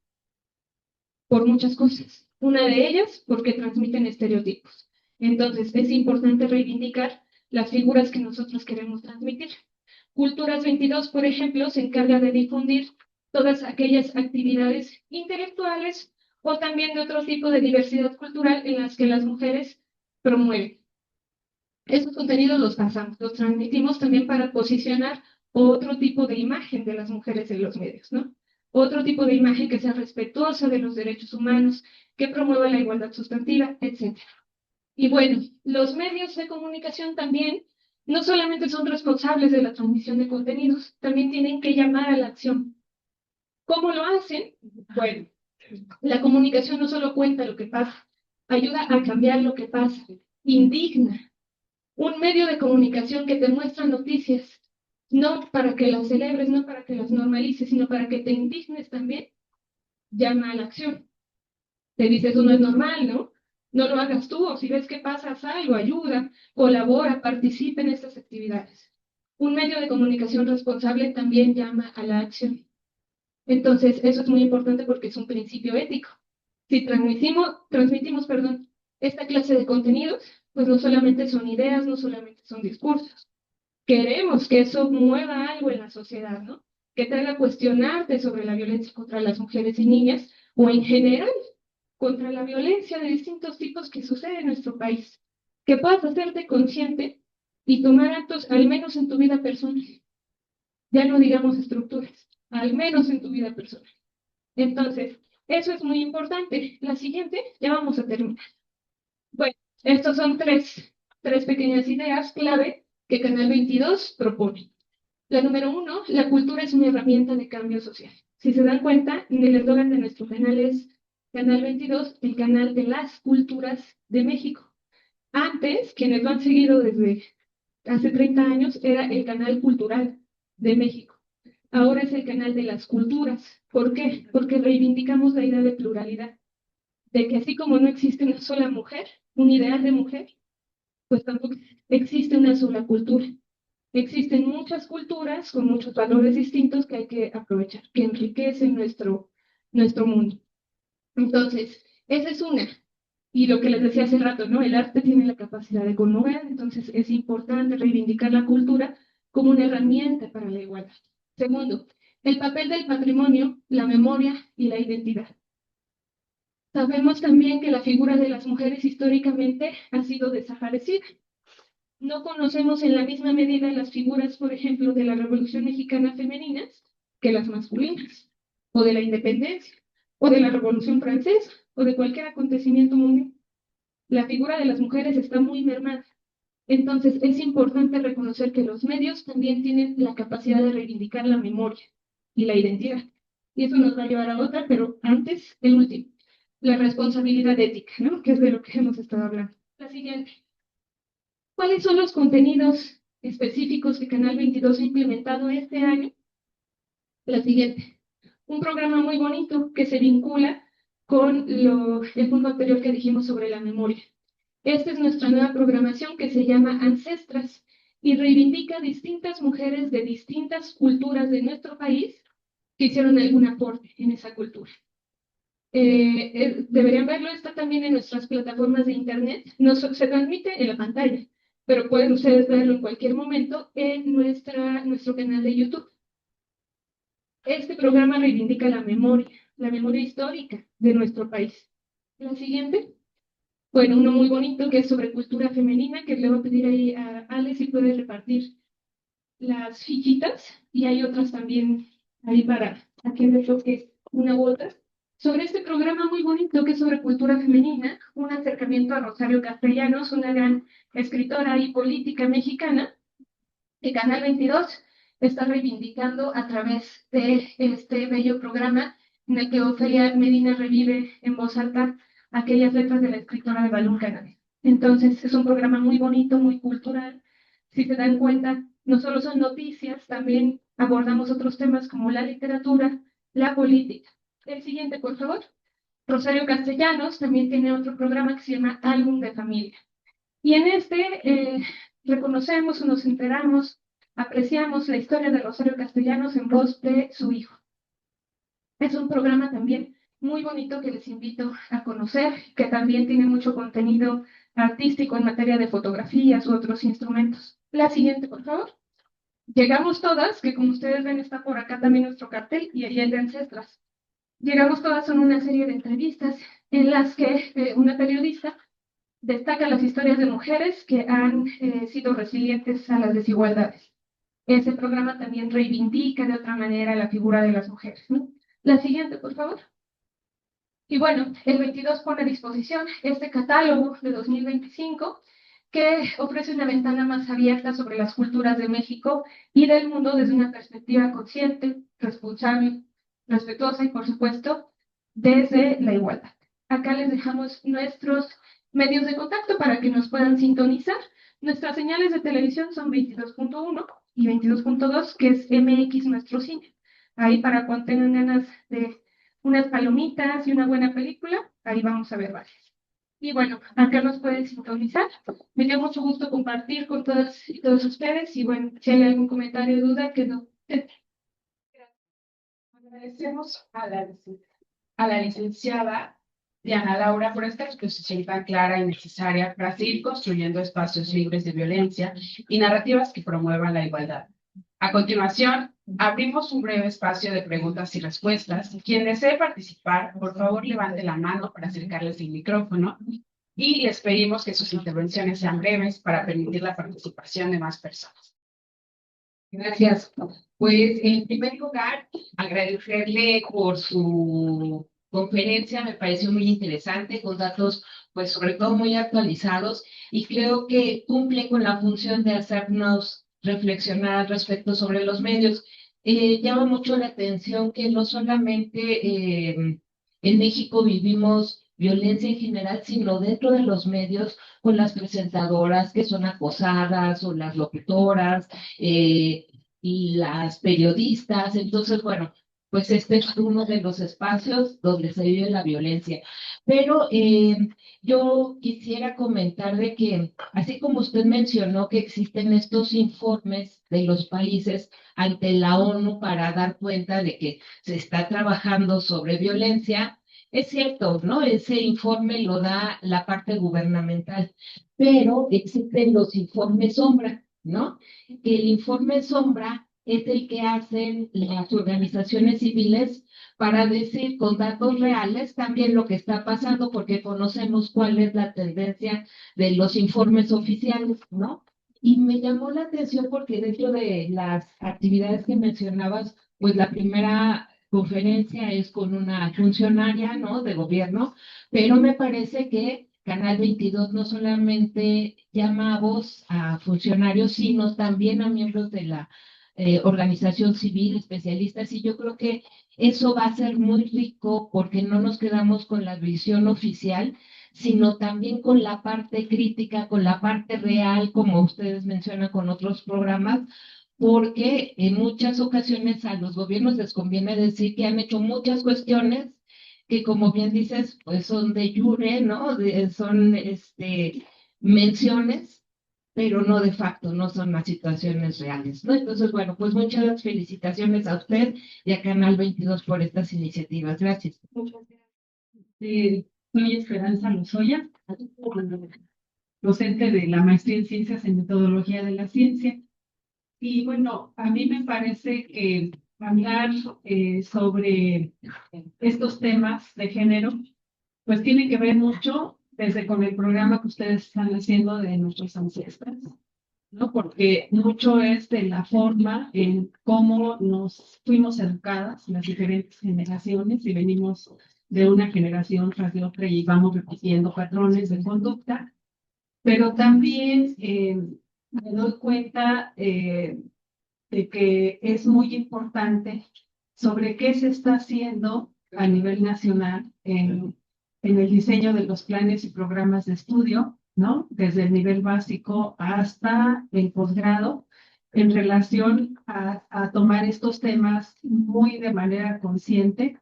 por muchas cosas. Una de ellas, porque transmiten estereotipos. Entonces, es importante reivindicar las figuras que nosotros queremos transmitir. Culturas 22, por ejemplo, se encarga de difundir todas aquellas actividades intelectuales o también de otro tipo de diversidad cultural en las que las mujeres promueven. Esos contenidos los pasamos, los transmitimos también para posicionar otro tipo de imagen de las mujeres en los medios, ¿no? Otro tipo de imagen que sea respetuosa de los derechos humanos, que promueva la igualdad sustantiva, etc. Y bueno, los medios de comunicación también no solamente son responsables de la transmisión de contenidos, también tienen que llamar a la acción. ¿Cómo lo hacen? Bueno, la comunicación no solo cuenta lo que pasa, ayuda a cambiar lo que pasa, indigna. Un medio de comunicación que te muestra noticias, no para que las celebres, no para que las normalices, sino para que te indignes también, llama a la acción. Te dice, eso no es normal, ¿no? No lo hagas tú, o si ves que pasa, haz algo, ayuda, colabora, participa en estas actividades. Un medio de comunicación responsable también llama a la acción. Entonces, eso es muy importante porque es un principio ético. Si transmitimos, esta clase de contenidos, pues no solamente son ideas, no solamente son discursos. Queremos que eso mueva algo en la sociedad, ¿no? Que te haga cuestionarte sobre la violencia contra las mujeres y niñas o en general contra la violencia de distintos tipos que sucede en nuestro país. Que puedas hacerte consciente y tomar actos al menos en tu vida personal. Ya no digamos estructuras, al menos en tu vida personal. Entonces, eso es muy importante. La siguiente, ya vamos a terminar. Bueno, estos son tres pequeñas ideas clave que Canal 22 propone. La número 1, la cultura es una herramienta de cambio social. Si se dan cuenta, el eslogan de nuestro canal es Canal 22, el canal de las culturas de México. Antes, quienes lo han seguido desde hace 30 años, era el canal cultural de México. Ahora es el canal de las culturas. ¿Por qué? Porque reivindicamos la idea de pluralidad, de que así como no existe una sola mujer, un ideal de mujer, pues tampoco existe una sola cultura. Existen muchas culturas con muchos valores distintos que hay que aprovechar, que enriquecen nuestro mundo. Entonces, esa es una. Y lo que les decía hace rato, ¿no? El arte tiene la capacidad de conmover, entonces es importante reivindicar la cultura como una herramienta para la igualdad. Segundo, el papel del patrimonio, la memoria y la identidad. Sabemos también que la figura de las mujeres históricamente ha sido desaparecida. No conocemos en la misma medida las figuras, por ejemplo, de la Revolución Mexicana femeninas que las masculinas, o de la independencia, o de la Revolución Francesa, o de cualquier acontecimiento mundial. La figura de las mujeres está muy mermada. Entonces, es importante reconocer que los medios también tienen la capacidad de reivindicar la memoria y la identidad. Y eso nos va a llevar a otra, pero antes, el último, la responsabilidad ética, ¿no? Que es de lo que hemos estado hablando. La siguiente. ¿Cuáles son los contenidos específicos que Canal 22 ha implementado este año? La siguiente. Un programa muy bonito que se vincula con el punto anterior que dijimos sobre la memoria. Esta es nuestra nueva programación que se llama Ancestras y reivindica distintas mujeres de distintas culturas de nuestro país que hicieron algún aporte en esa cultura. Deberían verlo, está también en nuestras plataformas de internet. Se transmite en la pantalla, pero pueden ustedes verlo en cualquier momento en nuestro canal de YouTube. Este programa reivindica la memoria histórica de nuestro país. La siguiente. Bueno, uno muy bonito que es sobre cultura femenina, que le voy a pedir ahí a Ale si puede repartir las fichitas, y hay otras también ahí para aquellos que una u otra. Sobre este programa muy bonito que es sobre cultura femenina, un acercamiento a Rosario Castellanos, una gran escritora y política mexicana, que Canal 22 está reivindicando a través de este bello programa en el que Ofelia Medina revive en voz alta aquellas letras de la escritora de Balún Canaria. Entonces, es un programa muy bonito, muy cultural. Si se dan cuenta, no solo son noticias, también abordamos otros temas como la literatura, la política. El siguiente, por favor. Rosario Castellanos también tiene otro programa que se llama Álbum de Familia. Y en reconocemos o nos enteramos, apreciamos la historia de Rosario Castellanos en voz de su hijo. Es un programa también muy bonito que les invito a conocer, que también tiene mucho contenido artístico en materia de fotografías u otros instrumentos. La siguiente, por favor. Llegamos todas, que como ustedes ven está por acá también nuestro cartel y ahí el de Ancestras. Llegamos todas son una serie de entrevistas en las que una periodista destaca las historias de mujeres que han sido resilientes a las desigualdades. Ese programa también reivindica de otra manera la figura de las mujeres, ¿no? La siguiente, por favor. Y bueno, el 22 pone a disposición este catálogo de 2025 que ofrece una ventana más abierta sobre las culturas de México y del mundo desde una perspectiva consciente, responsable, respetuosa y, por supuesto, desde la igualdad. Acá les dejamos nuestros medios de contacto para que nos puedan sintonizar. Nuestras señales de televisión son 22.1 y 22.2, que es MX Nuestro Cine. Ahí para cuando tengan ganas de unas palomitas y una buena película, ahí vamos a ver varias. Y bueno, acá nos pueden sintonizar. Me dio mucho gusto compartir con todas y todos ustedes. Y bueno, si hay algún comentario o duda, que no. Agradecemos a la licenciada Diana Laura por esta exposición tan clara y necesaria para seguir construyendo espacios libres de violencia y narrativas que promuevan la igualdad. A continuación, abrimos un breve espacio de preguntas y respuestas. Quien desee participar, por favor, levante la mano para acercarles el micrófono y les pedimos que sus intervenciones sean breves para permitir la participación de más personas. Gracias. Pues, en primer lugar, agradecerle por su conferencia, me pareció muy interesante, con datos, pues, sobre todo muy actualizados, y creo que cumple con la función de hacernos reflexionar al respecto sobre los medios. Llama mucho la atención que no solamente en México vivimos violencia en general, sino dentro de los medios, con las presentadoras que son acosadas o las locutoras y las periodistas. Entonces, bueno, pues este es uno de los espacios donde se vive la violencia. Pero yo quisiera comentar de que, así como usted mencionó que existen estos informes de los países ante la ONU para dar cuenta de que se está trabajando sobre violencia, es cierto, ¿no? Ese informe lo da la parte gubernamental, pero existen los informes sombra, ¿no? Que el informe sombra es el que hacen las organizaciones civiles para decir con datos reales también lo que está pasando, porque conocemos cuál es la tendencia de los informes oficiales, ¿no? Y me llamó la atención porque dentro de las actividades que mencionabas, pues la primera conferencia es con una funcionaria, ¿no? De gobierno, pero me parece que Canal 22 no solamente llama a voz a funcionarios, sino también a miembros de la organización civil, especialistas, y yo creo que eso va a ser muy rico porque no nos quedamos con la visión oficial, sino también con la parte crítica, con la parte real, como ustedes mencionan con otros programas, porque en muchas ocasiones a los gobiernos les conviene decir que han hecho muchas cuestiones que, como bien dices, pues son de jure, ¿no? Son menciones, pero no de facto, no son las situaciones reales, ¿no? Entonces, bueno, pues muchas felicitaciones a usted y a Canal 22 por estas iniciativas. Gracias. Muchas gracias. Soy Esperanza Lozoya, docente de la maestría en Ciencias en Metodología de la Ciencia. Y bueno, a mí me parece que hablar sobre estos temas de género, pues tiene que ver mucho desde con el programa que ustedes están haciendo de nuestros ancestros, ¿no? Porque mucho es de la forma en cómo nos fuimos educadas las diferentes generaciones y venimos de una generación tras de otra y vamos repitiendo patrones de conducta, pero también me doy cuenta de que es muy importante sobre qué se está haciendo a nivel nacional en el diseño de los planes y programas de estudio, ¿no? Desde el nivel básico hasta el posgrado, en relación a tomar estos temas muy de manera consciente,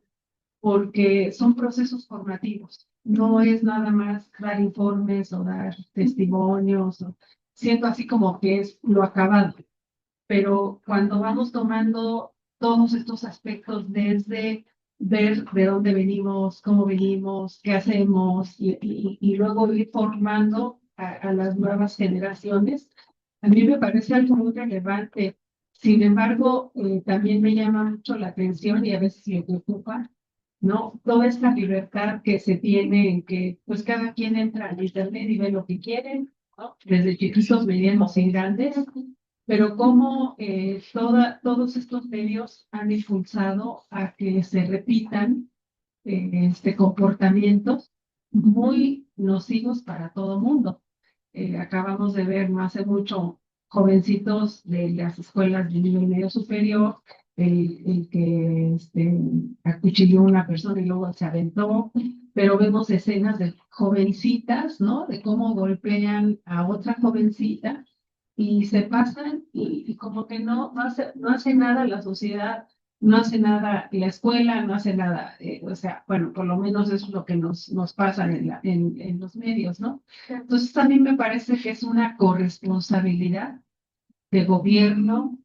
porque son procesos formativos. No es nada más dar informes o dar testimonios, siento así como que es lo acabado, pero cuando vamos tomando todos estos aspectos desde ver de dónde venimos, qué hacemos y luego ir formando a las nuevas generaciones, a mí me parece algo muy relevante. Sin embargo, también me llama mucho la atención y a veces me preocupa, ¿no? Toda esta libertad que se tiene en que pues cada quien entra al internet y ve lo que quieren, ¿no? Desde chiquitos, medianos y grandes, pero cómo todos estos medios han impulsado a que se repitan comportamientos muy nocivos para todo mundo. Acabamos de ver no hace mucho jovencitos de las escuelas de nivel medio superior, el que acuchilló a una persona y luego se aventó, pero vemos escenas de jovencitas, ¿no? De cómo golpean a otra jovencita y se pasan y como que no hace nada la sociedad, no hace nada la escuela, no hace nada, o sea, bueno, por lo menos eso es lo que nos pasa en los medios, ¿no? Entonces también me parece que es una corresponsabilidad de gobierno,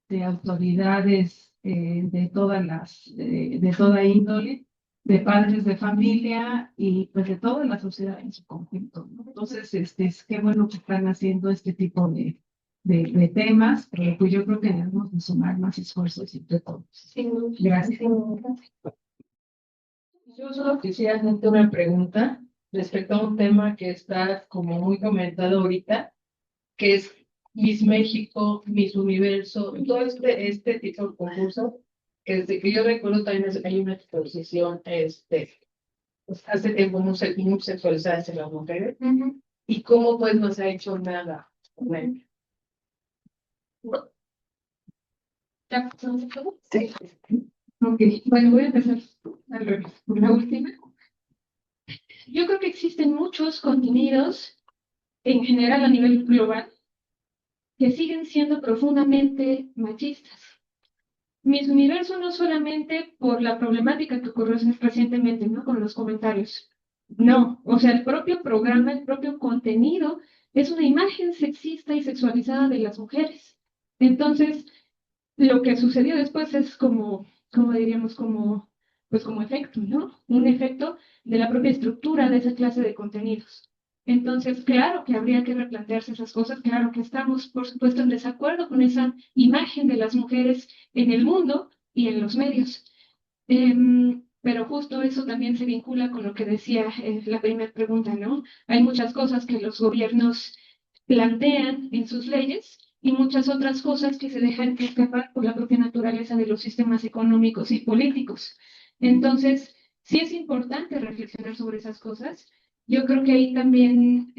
de autoridades de toda índole, de padres de familia y pues de toda la sociedad en su conjunto, ¿no? Entonces, es qué bueno que están haciendo este tipo de temas, pero pues yo creo que debemos de sumar más esfuerzos entre todos. Sí, Gracias. Yo solo quisiera hacerte una pregunta respecto a un tema que está como muy comentado ahorita, que es Miss México, Miss Universo, todo este tipo de concursos, que desde que yo recuerdo también hay una exposición, pues hace tiempo muy sexualizada hacia las mujeres, y cómo pues no se ha hecho nada con ello. ¿Ya? Sí. Ok, bueno, voy a empezar al revés. Por la última. Yo creo que existen muchos contenidos en general a nivel global que siguen siendo profundamente machistas. Miss Universo no solamente por la problemática que ocurrió recientemente, ¿no? Con los comentarios. No, o sea, el propio programa, el propio contenido es una imagen sexista y sexualizada de las mujeres. Entonces, lo que sucedió después es como diríamos, pues como efecto, ¿no? Un efecto de la propia estructura de esa clase de contenidos. Entonces, claro que habría que replantearse esas cosas, claro que estamos, por supuesto, en desacuerdo con esa imagen de las mujeres en el mundo y en los medios. Pero justo eso también se vincula con lo que decía la primera pregunta, ¿no? Hay muchas cosas que los gobiernos plantean en sus leyes y muchas otras cosas que se dejan escapar por la propia naturaleza de los sistemas económicos y políticos. Entonces, sí es importante reflexionar sobre esas cosas. Yo creo que ahí también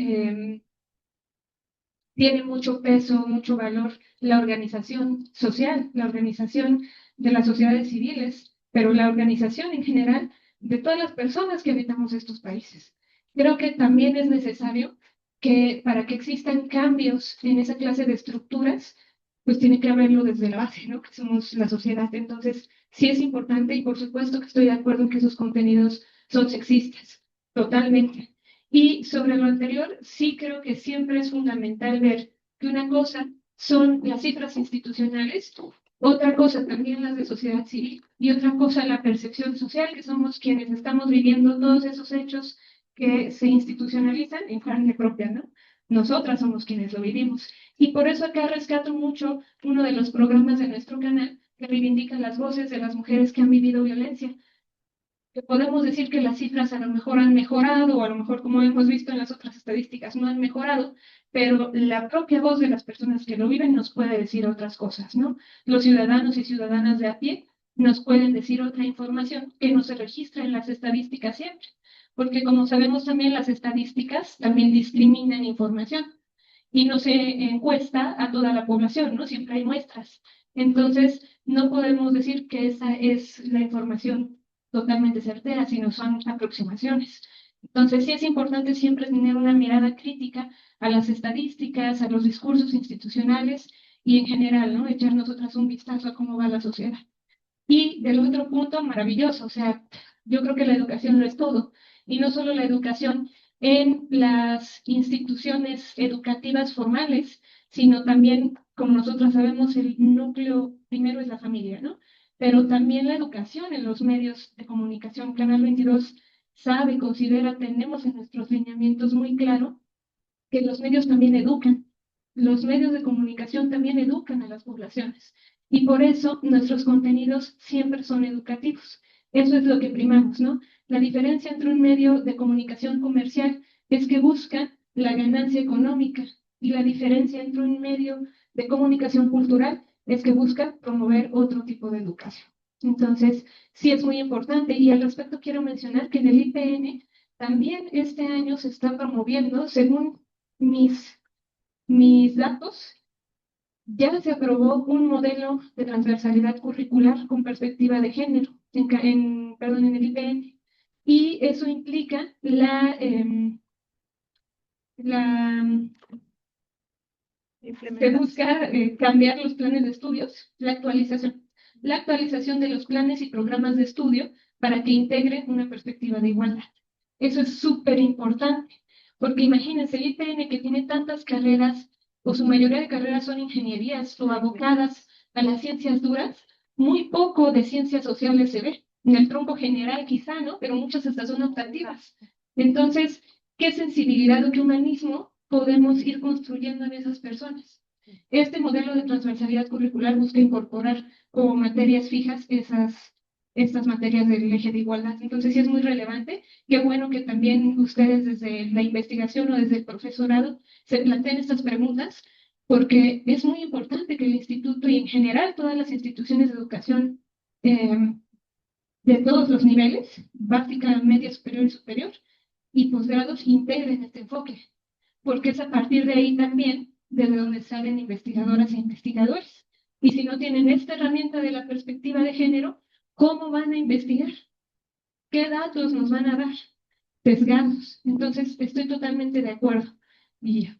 tiene mucho peso, mucho valor la organización social, la organización de las sociedades civiles, pero la organización en general de todas las personas que habitamos estos países. Creo que también es necesario que para que existan cambios en esa clase de estructuras, pues tiene que haberlo desde la base, ¿no? Que somos la sociedad. Entonces, sí es importante y por supuesto que estoy de acuerdo en que esos contenidos son sexistas, totalmente. Y sobre lo anterior, sí creo que siempre es fundamental ver que una cosa son las cifras institucionales, otra cosa también las de sociedad civil y otra cosa la percepción social, que somos quienes estamos viviendo todos esos hechos que se institucionalizan en carne propia, ¿no? Nosotras somos quienes lo vivimos. Y por eso acá rescato mucho uno de los programas de nuestro canal que reivindica las voces de las mujeres que han vivido violencia, que podemos decir que las cifras a lo mejor han mejorado, o a lo mejor, como hemos visto en las otras estadísticas, no han mejorado, pero la propia voz de las personas que lo viven nos puede decir otras cosas, ¿no? Los ciudadanos y ciudadanas de a pie nos pueden decir otra información que no se registra en las estadísticas siempre, porque como sabemos también las estadísticas también discriminan información y no se encuesta a toda la población, ¿no? Siempre hay muestras. Entonces, no podemos decir que esa es la información totalmente certera, sino son aproximaciones. Entonces, sí es importante siempre tener una mirada crítica a las estadísticas, a los discursos institucionales y en general, ¿no? Echar nosotras un vistazo a cómo va la sociedad. Y del otro punto, maravilloso, o sea, yo creo que la educación lo es todo, y no solo la educación en las instituciones educativas formales, sino también, como nosotros sabemos, el núcleo primero es la familia, ¿no? Pero también la educación en los medios de comunicación. Canal 22 sabe, considera, tenemos en nuestros lineamientos muy claro que los medios también educan. Los medios de comunicación también educan a las poblaciones. Y por eso nuestros contenidos siempre son educativos. Eso es lo que primamos, ¿no? La diferencia entre un medio de comunicación comercial es que busca la ganancia económica y la diferencia entre un medio de comunicación cultural es que busca promover otro tipo de educación. Entonces, sí es muy importante. Y al respecto quiero mencionar que en el IPN también este año se está promoviendo, según mis datos, ya se aprobó un modelo de transversalidad curricular con perspectiva de género en el IPN. Y eso implica se busca cambiar los planes de estudios, la actualización de los planes y programas de estudio para que integren una perspectiva de igualdad. Eso es súper importante, porque imagínense, el IPN que tiene tantas carreras, o su mayoría de carreras son ingenierías o abocadas a las ciencias duras, muy poco de ciencias sociales se ve. En el tronco general quizá, ¿no? Pero muchas estas son optativas. Entonces, ¿qué sensibilidad o qué humanismo podemos ir construyendo en esas personas? Este modelo de transversalidad curricular busca incorporar como materias fijas estas materias del eje de igualdad. Entonces, sí es muy relevante. Qué bueno que también ustedes desde la investigación o desde el profesorado se planteen estas preguntas, porque es muy importante que el instituto y en general todas las instituciones de educación de todos los niveles, básica, media, superior y superior, y posgrados integren este enfoque, porque es a partir de ahí también desde donde salen investigadoras e investigadores. Y si no tienen esta herramienta de la perspectiva de género, ¿cómo van a investigar? ¿Qué datos nos van a dar? Sesgados. Entonces, estoy totalmente de acuerdo. Y